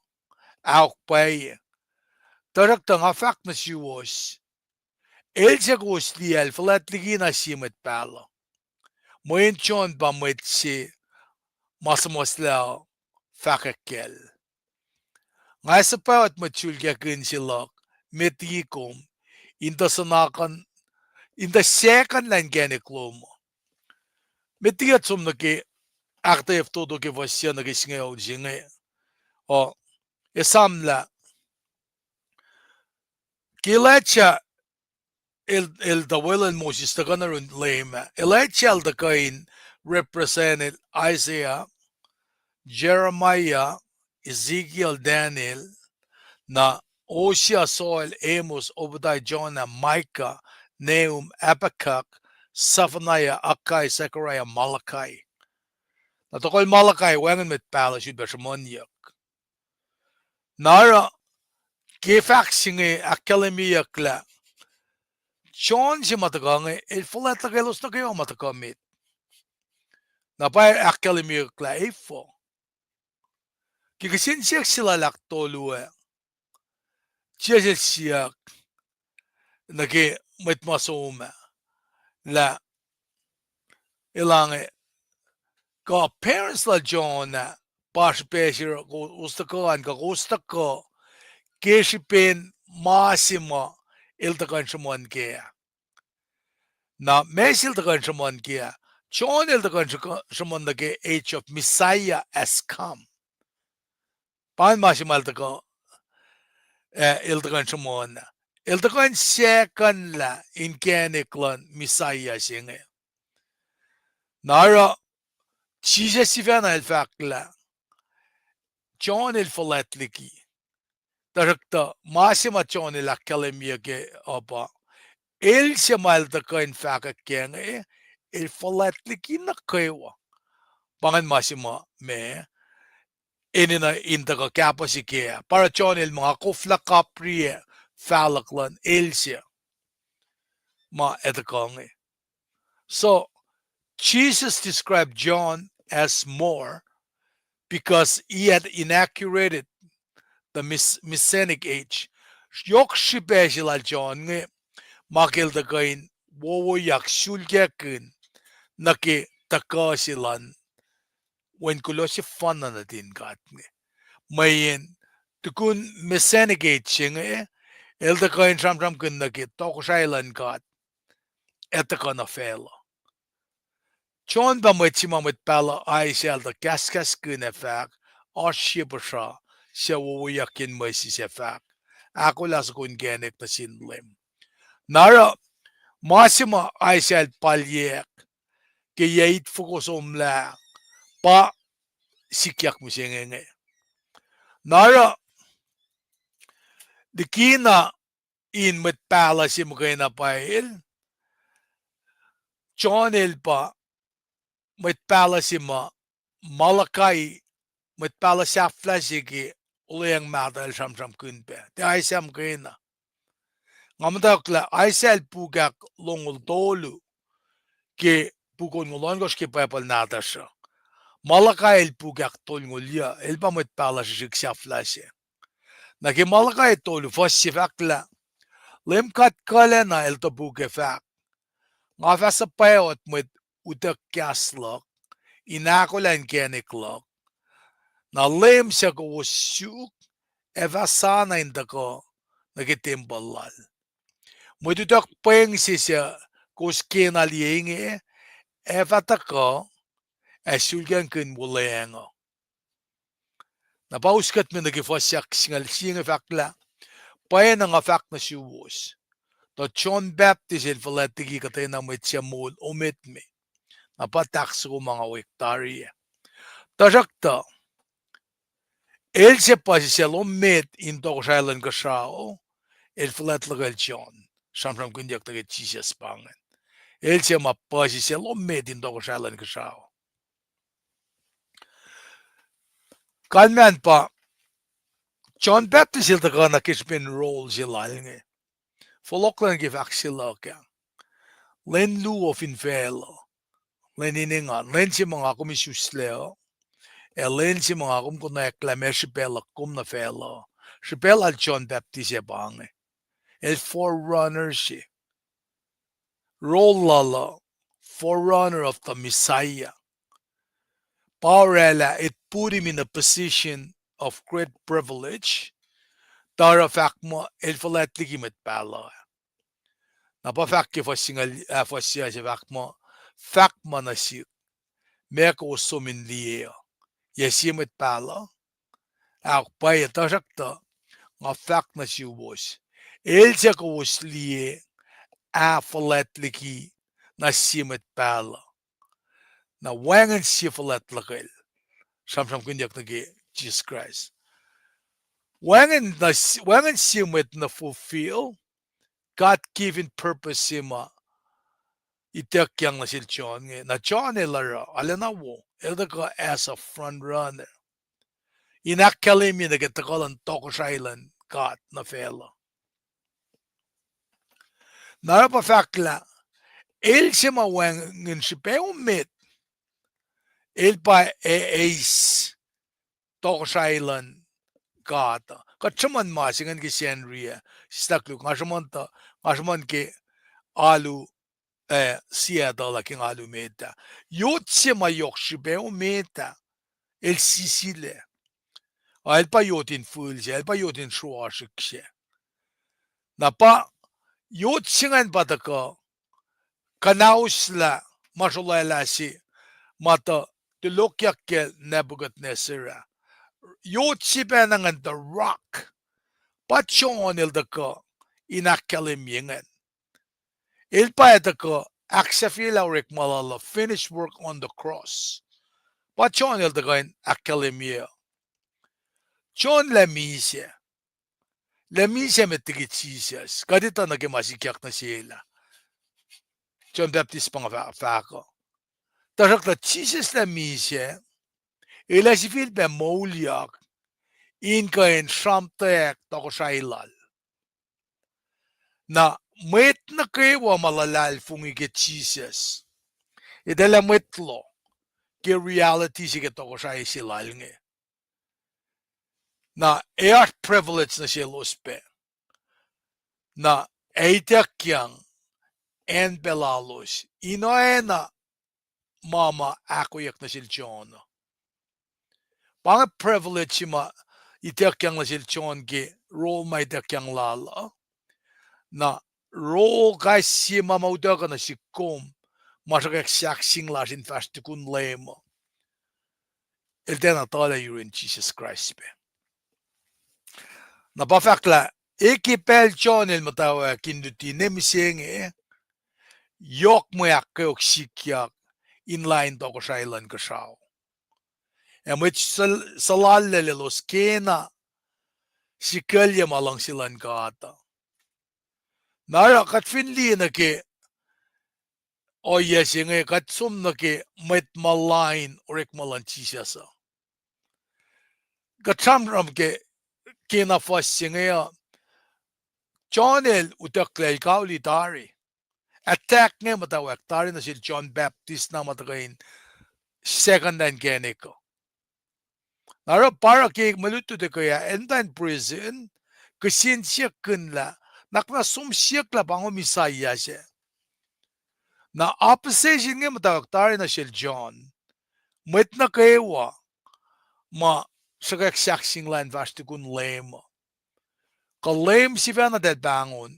[SPEAKER 2] auk paye. Tarak tanga fakma si was. Elsa gos liel falat ligi na si met pala. Moyen chon ba met si masamosla fakakel. Nga sa pawat matsulkakin sila metikom inda sanakan inda second line geniklomo. Metiat som naki active todo ke vasya nagisngaw jinga. O esamla kilacha el dawelan Moses taganarun lema. Elachal the kain represented Isaiah, Jeremiah, Ezekiel, Daniel, na Osea, Soil, Amos, Obadiah, Jonah, Micah, Nahum, Habakkuk, Zephaniah, Akai, Zechariah, Malachi. Na tokol Malachi, wangan met palace yud beshamonyak. Nara, kefak singe akademiya kla. John si matagange, el fulata kelos na kayo matagamit. Na pa akademiya kla ifo. Kikasin siyak sila laktolue. Siya siyak. Naki met masoma. La ilange ka parents la John na pas pesir ko ustakan ka ustako keshipen masima iltakan shaman kaya. Na mesil takan shaman kaya. John iltakan shaman ke age of Messiah has come. Pan masima iltakan shaman. Iltakan second la in keniklan Messiah singe. Nara Jesus sifana el fakla. John el falatliki. Tarakta masima John el akademiya ke apa. El simal taka in faka kenge el falatliki na kaywa. Pangan masima me inina intaka kapasi kaya. Para John el mga kufla kapri falaklan el siya ma etakange. So Jesus described John as more because he had inaugurated the Messianic age. Yok shibeshila John nge makil takain wowo yak Sulkackihn naki takasilan when kulo si fana natin kat nge. Mayin tukun Messianic age nge el takain sham kun naki tokosailan kat etaka na fela. John ba metsima met pala ay siya the kaskas kun efak or shibasha siya wowo yakin may si efak. Ako las kun genek na sinlem. Nara masima ay siya palyek kayait fokusom la pa sikyak mo siya ngenge. Nara dikina in met pala si mo kayo na pail. John el pa met pala si ma Malachi met pala siya flashy uleyang mata el sham kunpe. Di ay siya mo kayo na. Ngamatakla ay siya pugak longol tolu ke pukon ngolongos ke papal nata siya. Malachi el pugak tolngolya el pa met pala siya flashy. Naki Malachi tolu fassi fakla. Lem kat kala na el tabuke fak. Nga fasa payot met utak kaslok. Inakulan keniklok. Na lem siya ko wasyuk. Eva sana indako nagitimballal. Mututak peng siya kus kinalienge evataka Sulkackihn wulengo. Napauskat mi nagifasyak singal singa fakla paen nga fak na siwos. To John Baptist il falatigi katay na may tiyamul umit mi. Napataks ko mga wiktarya. Tajakta, el se pasi siya umit into ko siya ka sao, el falatlagal John. Samsam kundiak tagay Jesus pangan. El se mapasi siya umit into ko siya ka sao. Kanman pa, John Baptist il taga na kispin role sila nga. Foloklan gifak sila ka. Len lu of infelo. Len iningan. Len si mga komisusleo. Len si mga kumkuna eklame sipela kum na felo. Sipela John Baptist e bange. El forerunner si. Role lala. Forerunner of the Messiah. Powerela, it put him in a position of great privilege. Tara fakmo el falatli met pala. Napafak fa singal fa siya si fakma na si meko sumin liye. Yesimet pala. Ak paya tajakta nga fak na si was. El siya ko was liye a falatli na simet pala. Na wangan si falatlikil. Samsam kunyak nagi Jesus Christ. Wangan simet na fulfill God-given purpose sima itakyang na sil John na John elara alana wo elaka as a front runner inakkalimi na katakalan Tokos Island God na fela narapa fakla el sima wangin si peumit el pa ace Tokos Island God kachaman masingan ki Senria staklu ngasaman ki alu Seattle king alu meta. Yotse ma yokshibe o meta. El Sicile. El pa yotin fulse, el pa yotin shuashikse. Na pa yotsingan pataka kanausla mashulayla si mata tulokyakke Nebuchadnezzar. Yotsibe nangan the rock. Pachon el daka inakalim yingan. Il paetaka aksafila Orekmalala finished work on the cross. Pachon il dakain akalimia. John Lemise. Lemise metigi Jesus. Kadita nagimasikyak na sila. John Baptist pang fako. Tasak na Jesus Lemise. Ila si Philpe Moliak. Inkain Shamtek tako sa ilal. Na Mwet na kayo malalal fungige Jesus. Idala mwetlo. Ke reality si katoko sa isilal nge. Na eart privilege na siya lospe. Na eitakyang en belalos. Inoena mama ako yak na sil John. Pang privilege si ma itakyang na sil John ke role ma itakyang lala. Na role guys si mamaudaga na si kom. Masakak saksing la sin fastikun lema. El tena tala you in Jesus Christ be. Napafakla, ekipel John el matawa kinduti nemisenge, yok moyak kayok sikyak inline toko shailan kashaw. Emit salalle los kena sikalya malang silan kata. Nara katfinli na ke o yesenge katsum na ke met malain Orekmalan chisasa. Katsamram ke kena fasingaya John el utakle kauli tari. Attack nga matawag tari na si John Baptist na matagain second and geneko. Nara para ke maluto de kaya endan prison kasin siya kunla nakna sumsiyak la bango misaya siya. Na opposition nga matawag tari na si John met na kayawa ma sagaksaksing lan vastikun lema. Kalem si Vanadad bangon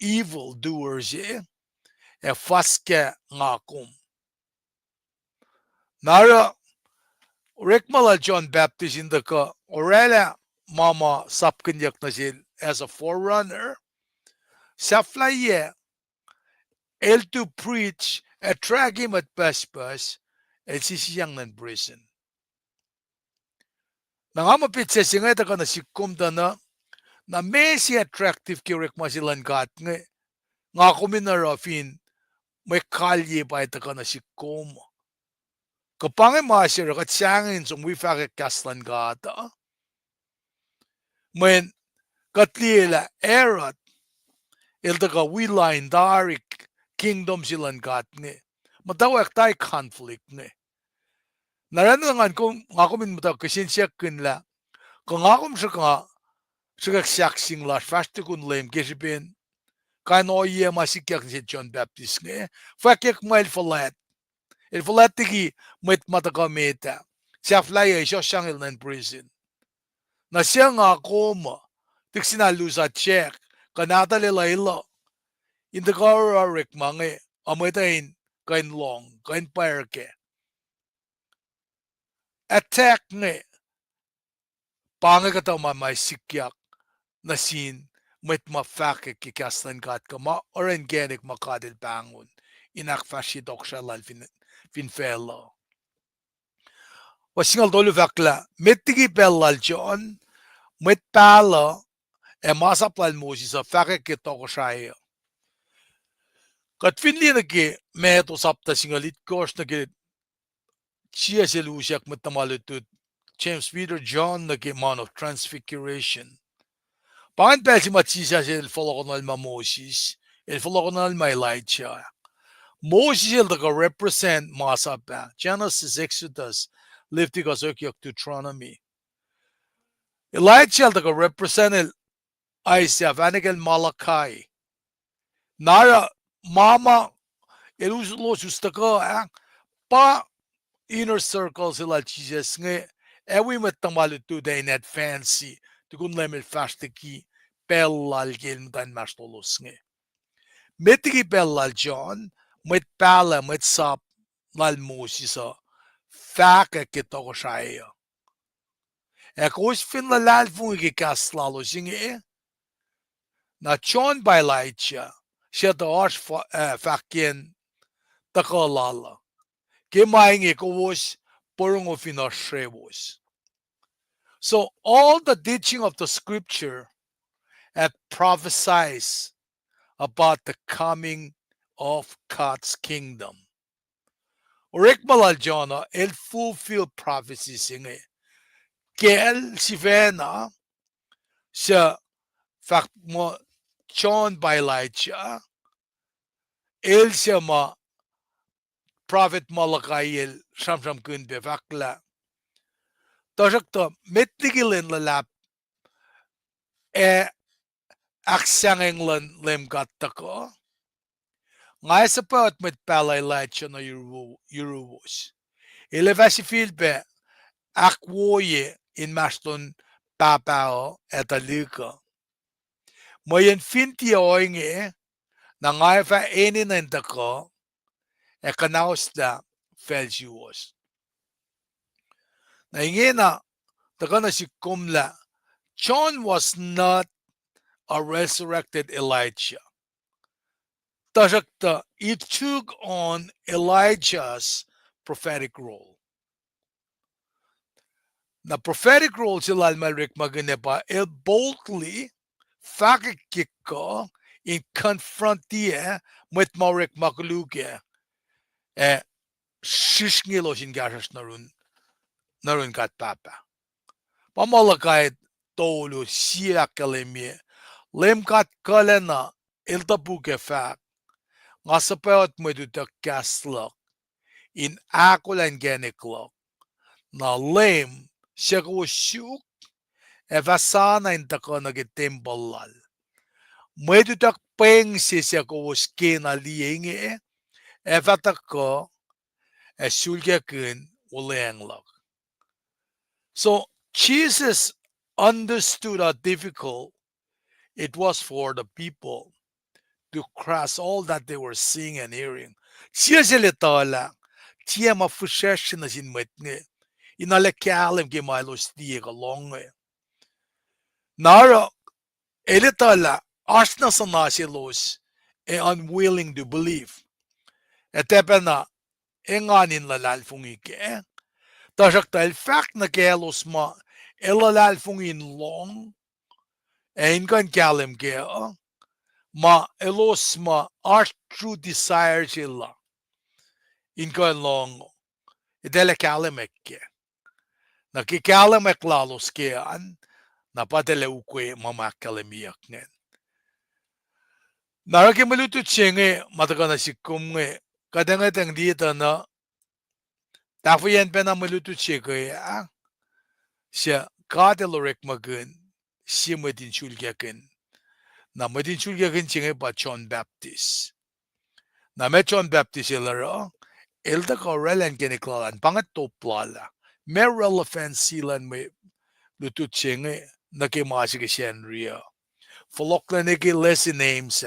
[SPEAKER 2] evil doers faske ngakum. Nara Orekmala John Baptist in the ka Aurelia Mama Sapkinyak nasil as a forerunner. Saflaye el to preach attract him at Paspas el sisiyang nan prison. Nangamapit sa singay ta ka na sikum na mesi attractive ki Orekmasilan gat nga kuminara fin may kalye pa ita ka na sikum. Kapangay masir kat siyangin sung wifake kaslan gata. Men katlila erat ilta ka wilain darik kingdom silan gat matawak tay conflict Naranan kung ako min mata kasinsyak kinla kung akom siya saksing la fast kun lem gesipin kano iya masikyak si John Baptist fakyak mail falat el falat tigi met mata kameta siya flya siya siyang in prison na siya nga ako tiksinalusa check kanata layla in the car amatain kain long kain parke attack pangay kataw may sikyak na sin met mafake kikaslan kat ka organic makadil bangun inak fashidok siya lal fin fellow wasingal dolu vakla metigi pellal John met pala masaplal mosi sa fake kitok siya kat finli nagi meto sapta singalit kos nagi siya silusyak met namalutut James Peter John nagi man of transfiguration Pangan si matsisa el folokonal ma Moses, el folokonal ma Elijah. Moses el daga represent masapa. Genesis, Exodus, Leviticus, Deuteronomy. Elijah el daga represent el Isaiah, Vanigal Malachi. Nara mama el uslo sustaka pa inner circles el Jesus ewi metamalutu de in advance. Tukun lemel fastiki pellal gelmdan mastolos Metigi pellal John met pala met sap lal Mosisa faka kitoko shaya. Ekos fin la lal fungi kaslalo na John bailaicha siya da arsh fakin takalala. Kimaingi kowos porungo finashrebos. So all the teaching of the scripture prophesies about the coming of God's kingdom. Orekmalal Jona el fulfill prophecies Kel sivena sa fact mo John by Elijah el siya ma prophet Malachi el sham kun bevakla Toshakto mettigilin lalap aksangeng lem gattako. Ngay sa pat met palay lacho na Eurus. Ilevasi filbe akwoye in maston papao etalika. Mayan finti oinge na ngay fa enin endako kanaos da feljuos. Na ingena takana si kumla John was not a resurrected Elijah. It took on Elijah's prophetic role. The prophetic role sila Almalrik Maganepa el boldly fakikiko in confrontie met Marik Makuluke shishngilo sin gasas narun kat papa. Pamalakay tolu siya kalemye lemkat kalena iltapuke fak nga sapayot mo dito kaslok in akulan geniklok na lem siya ko syuk evasana in tako nagitimbalal mo dito peng siya ko skina lienge evatako Sulkackihn ulenglok. So Jesus understood how difficult it was for the people to cross all that they were seeing and hearing. Chia sila tala, chia ma fushesh na sin Mwet nge, inale kalim ke mailos diye ka long nge. Nara, ele tala, asna sa nasilos, unwilling to believe. Etepe na, nganin lalal fungi ke. Tasak tal fact na kelos ma, elalal fungin long, kan kalim ke, ma elos ma our true desire sila inkan long idele kalimek ke nakikalimek lalos ke an napatele ukwe mama kalemiyak nen naraki malutu chenge matakana sikum nge kadang tang dito na tafuyan pa na malutu chege a siya kadel Orekmakin siya Mwet Sulkackihn na Mwet Sulkackihn chenge pa John Baptist na me John Baptist ilara ilda ka relan kiniklalan pangat toplala me relevant silan me lutu chenge na kimasi ke shenria folokla ne ki lesson names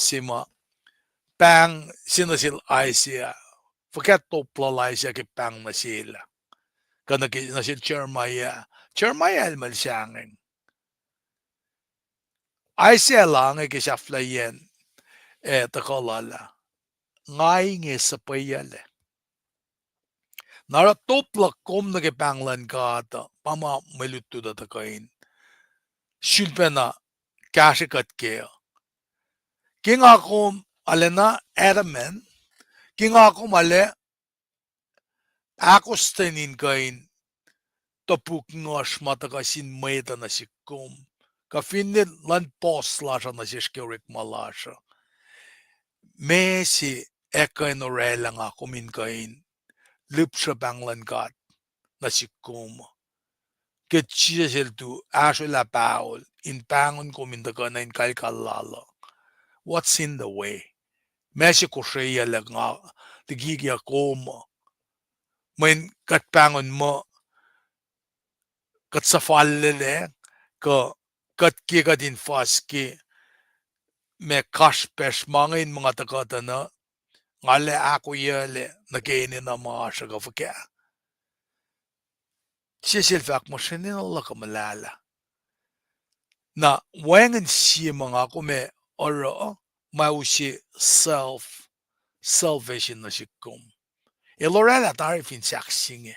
[SPEAKER 2] sima pang sinasil aisia forget toplala isya ki pang na sila kana ki nasil Jeremiah almal siyangin aisia lang ki saflayen takalala ngay nge sa payale. Nara topla kom na ke panglan ka ata pama malutu da takain. Shulpena kashikat kea. King akom alena Adamen, king akom ale akostenin kain topuk ngosh matakasin mayda na sikom. Kafinit lan pos lasha na sishkirik malasha. Mesi ekain orela nga kumin kain. Lipsha banglan kat na sikom. Ketchia tu asho la paul in pangon kuminda na in kalkalala. What's in the way? Mesi ko siya lang nga tigigya koma. Main kat pangon mo kat safalele ka kat kika din faski me kashpesh mangin mga takata na ngale ako yale nagkainin na mga siya ka fakya. Sisilfak mo siya nila kamalala. Na wengen siya mga kume oro mausi selfish na sikom. Ilorela tari fin saksinge.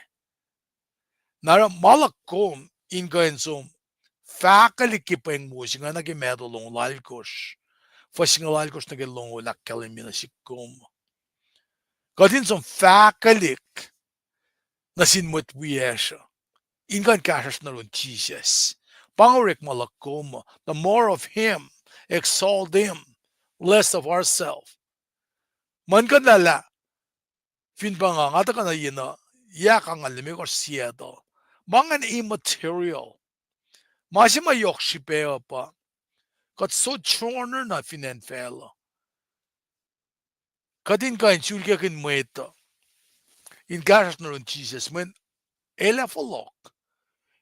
[SPEAKER 2] Nara malakom ingayon som fakali kipeng mo siya nga nagimedolong lalkos. Fasing lalkos nagilong ulak kalimi na sikom. Kadin som fakalik na sinmut wiyesha. Ingan kasas na ron Jesus. Pangorik malakom, the more of Him, exalt Him, less of ourselves. Man kan lala, fin pa nga, ngata ka na yun na, yakang alimi ko siya to. Mangan immaterial. Masi mayok si peo pa. Kat so chorner na finenfela. Kadin ka in Sulkackihn Mwet. In kasas na ron Jesus, men, elefalok.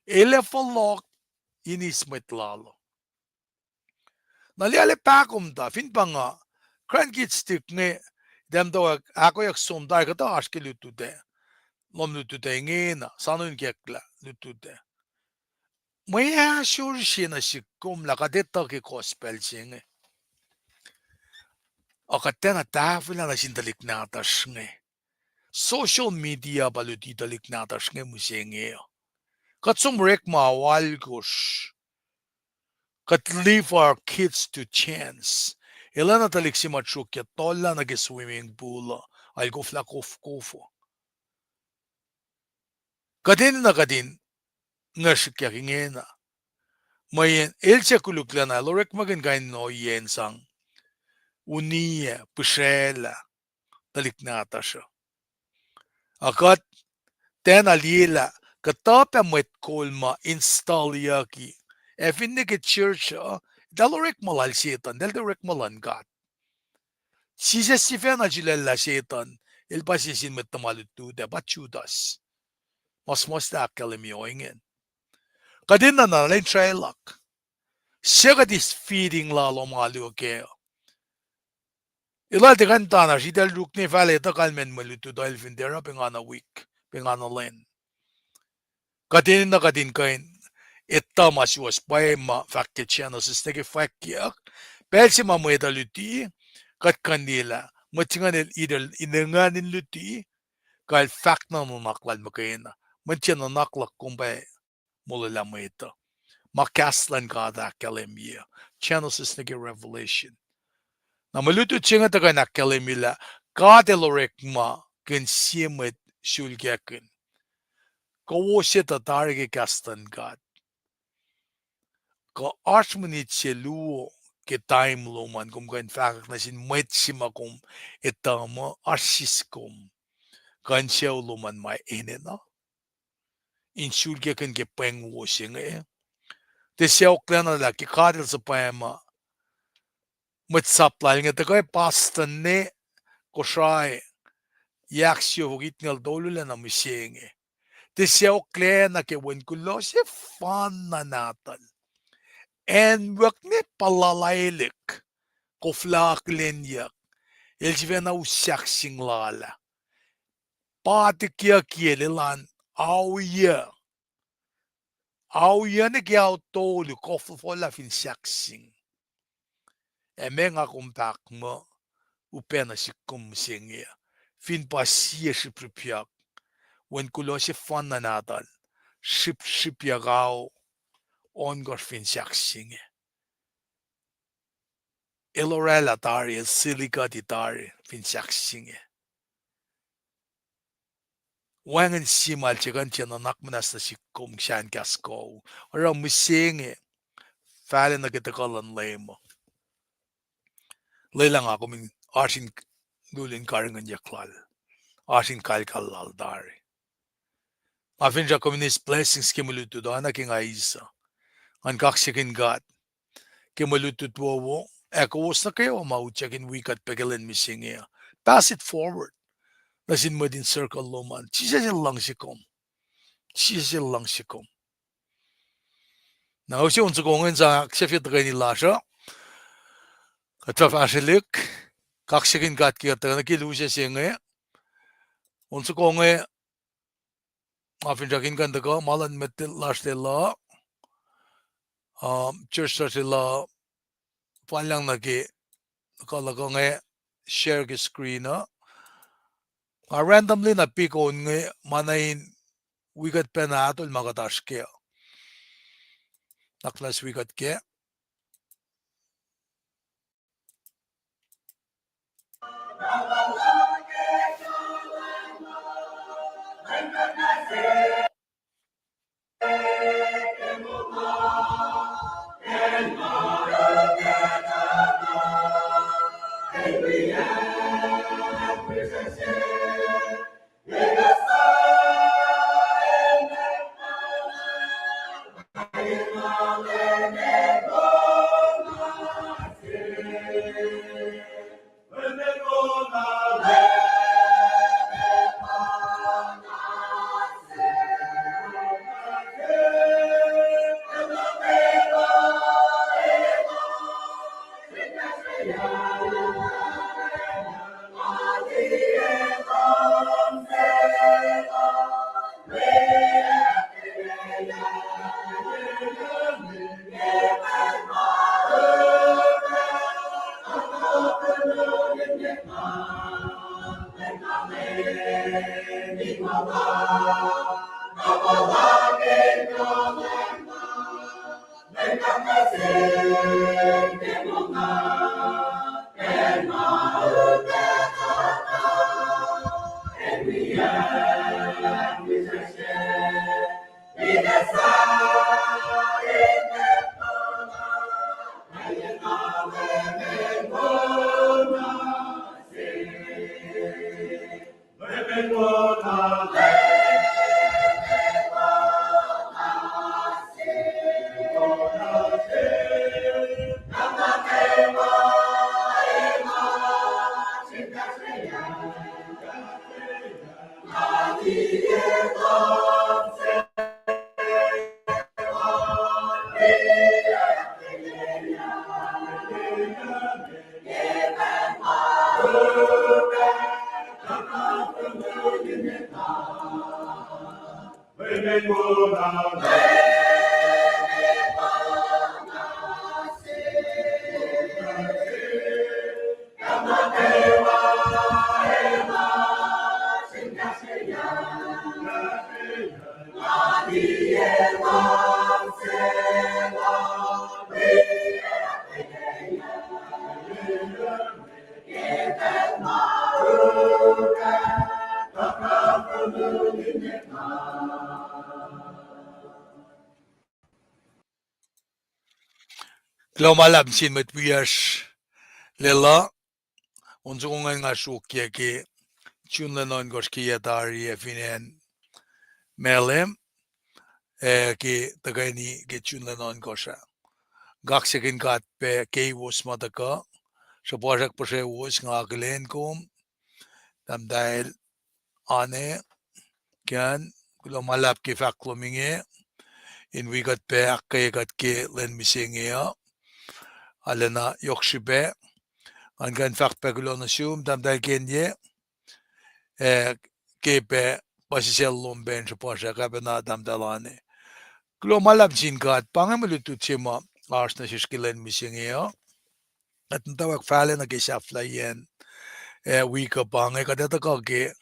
[SPEAKER 2] Elefalok, inismet lalo. Naliale pakom ta, fin pa nga, grandkids stik nge, dem daw ako yak somdar ka ta aşke lütüde. Lom lütüde nge na, sanun kekla lütüde. Maya sure siya na sikom la kadeta ki gospel siya nge. Akaten na tafila na sindalik natas nge. Social media balutidalik natas nge musya nge. Katsum rek mawal gosh. Kat leave our kids to chance. Ilana talik si machukya tola nag-swimming pool. Ay gufla kufo. Kadin na kadin. Nga sikya kingena. Mayen elche kulukla na Orekmakin kain no yen sang. Uniya, pushela. Talik nata siya. Akat ten alila. Katapa Mwet kolma install yaki. Efin nike church dal Orekmalal setan. Dal Orekmalan kat. Sisa sifen ajilala setan. Il pasisin met tamalutude. Bachudas. Mas da kalimioingen. Kadin na nalain trailak. Siya kadis feeding lalo malu ke. Ila de kantana si del rukne fale ta kalmen malutu dahil findera pingana week, pingana len. Kadin na kadin kain etta masiwas paema fakke channel sisteke fakkiak. Pelsi mameda luti kat kanila machinganel idel inenganin luti kal fak na naklal makaina. Manchana naklak kumbay mulala meta. Makaslan kada kalemia. Channel sisteke revelation. Na malutu chinga ta kana kalemila kadelorek ken siemet Sulkackihn. Kawoseta tarige kastan God. Ka archmanit luo ke time loman kum kan fakak na sin Mwet simakum etama arsiskum kan siyaw loman may enena. In Sulkackihn ke peng washing Te siyaw klana la ki kadel sa paema matsaplal nga takay pastan ne koshay yaksyo hugit ngal dolula na mising Te siyaw klana ke wen kulo si fan na natal. En wak ne palalaylik ko flak lenyak. Elzvena usyak singlala. Pati kia kielilan auya. Auya ne kia autolu koffola fin syaksing. Emenga kumpak mo upena si kumsingya. Fin pasiya si pripyak. Wen kulo si fan na natal. Ship yagaw. Ongar fin syaksing. Elorella tari, silica di tari, fin syaksing. Wangan simal chikan chena nakmanas na si kum syan kasko. Ora mising falen na kita kalan lemo. Lelang ako min asin dulin karingan yaklal. Asin kalkalal dari. Afin siya communist blessings kimaluto do anak yung aisa. Ang kaksikin gat. Kimaluto tuwo. Eko was na kayo mauchakin wikat pegalan mising Pass it forward. Nasin mo din circle loman. Siya lang si kom. Siya lang si kom. Na aussi onze kongen sa ksefit gani lasha. Kataf asilik. Kaksikin gat kia tagana ki lusia singe. Onze kongen afin jakin kan taga malan metil laste la. Church sa sila panlang nagi kalaga nga share ki screen na. Randomly na pikon nga manain wikat penatol magatash kaya. Naklas wikat kaya. Klomalab sin met wiers lela unzungan nga shukye ki chunlenon gosh ki yatari efinen melem ki tagani ki chunlenon gosha gaksekin kat pe ke wos mataka shapojak pashe wos nga glen kum tamdail ane kyan klomalab ki faklominge in wigat pe akke gat ke len misingea alena yokshibe angan fakpe glonasum tamdail genye kepe pasisellum ben shapojak abena tamdalane klomalab sin kat pangamulutu chima arsna shishkilen misingea at tawag fale na kisaflayen wika pange kadeta kage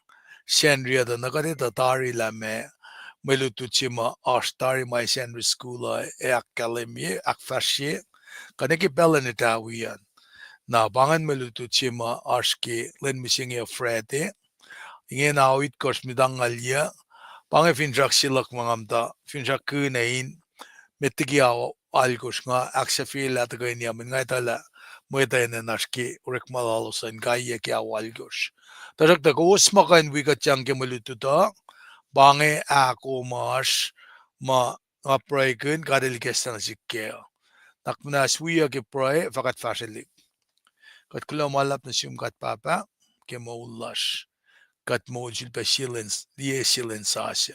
[SPEAKER 2] Shenria da nakadeta tari lame melutu chima ashtari my Shenri school academy akfashi kaneki belenita wiyan na bangan melutu chima ashki len misingi frede ingen awit kos midangalya pange finjak silak mangamta finjak kunein metigi algos nga aksafil at ganya ngay tala Mwet nashki Orekmakin gaya ki awalgos tarak ta usmakan wigat yang kemelututa bange ako mas ma ngapraikin kadel kestan sikke takmana swiya ke pray fakat fashilik kat kula malap na siyum kat papa ke maulash kat mojil pa silence die silence asya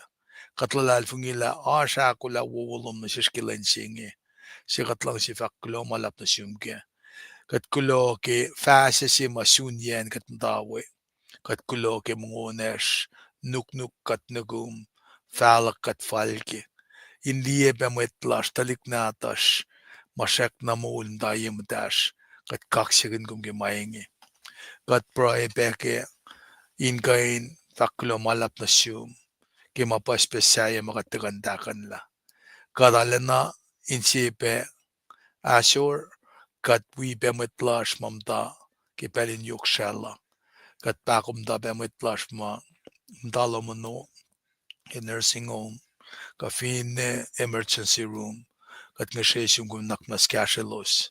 [SPEAKER 2] katlalal fungila asha kula wowolom na shishkilan singe si katlang si fak kula malap na siyum ke kat kulo ke fasa si masunyan kat mtawe kat kulo ke mungonesh nuk kat nagum falak kat falke indie bemetlash taliknatash mashak namul dayim dash kat kaksyagan kum ke maingi kat prae beke inkain taklo malap na siyum ke mapaspesaya makatagandakan la kadalena insipe asur kat we bemetlash mamda ke pelin yukshalla kat pakumda bemetlash ma mdalomano in nursing home kafin emergency room kat ngasheshim gum nakmas kashelos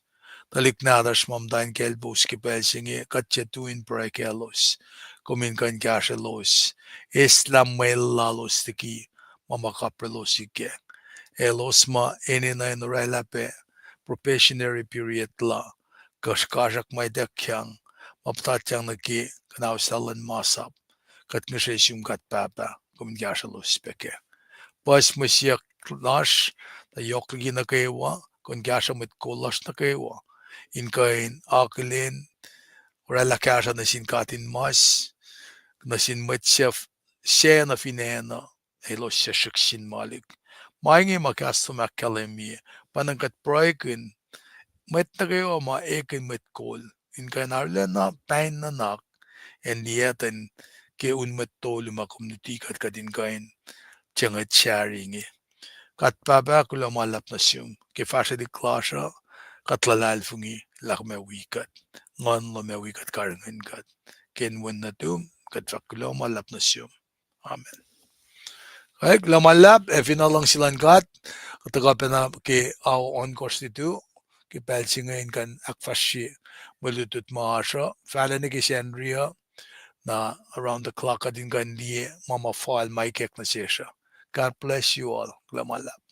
[SPEAKER 2] taliknadash mamdain kelbos ke pelsinge kat chetuin prakelos kumin kan kashelos islam melalos tiki mamakaprelos ike elos ma enina in relape probationary period la kashkashak may dekyang maptatyang naki kanawsalan masap kat ngasheshim kat papa kumin kashelos peke pas masyak nash ta yoklgi na kaywa kon gasha mit kolash na kaywa in kain akilin rela kasha na sin katin mas na sin matchef shena finena elo shashiksin malik maingi makasto makalemi panangkat proikin met na kayo ma ekin met kol in kain arla na pain na nak en lieten ke un met tolu ma community kat kadin kain changat sharing kat baba kula malap na siyum ke fasha di klasha kat lalal fungi lak me wikat ngon lo me wikat karangan kat ken wen na tum kat fakula malap na siyum amen ay kula malap finalang silan kat kataga pena ke aw on constitu ke pelsingain kan akfashi malutut maasha fala ni ke shenria na around the clock adin kan di mama file my kek na sesha God bless you all. Kula malap.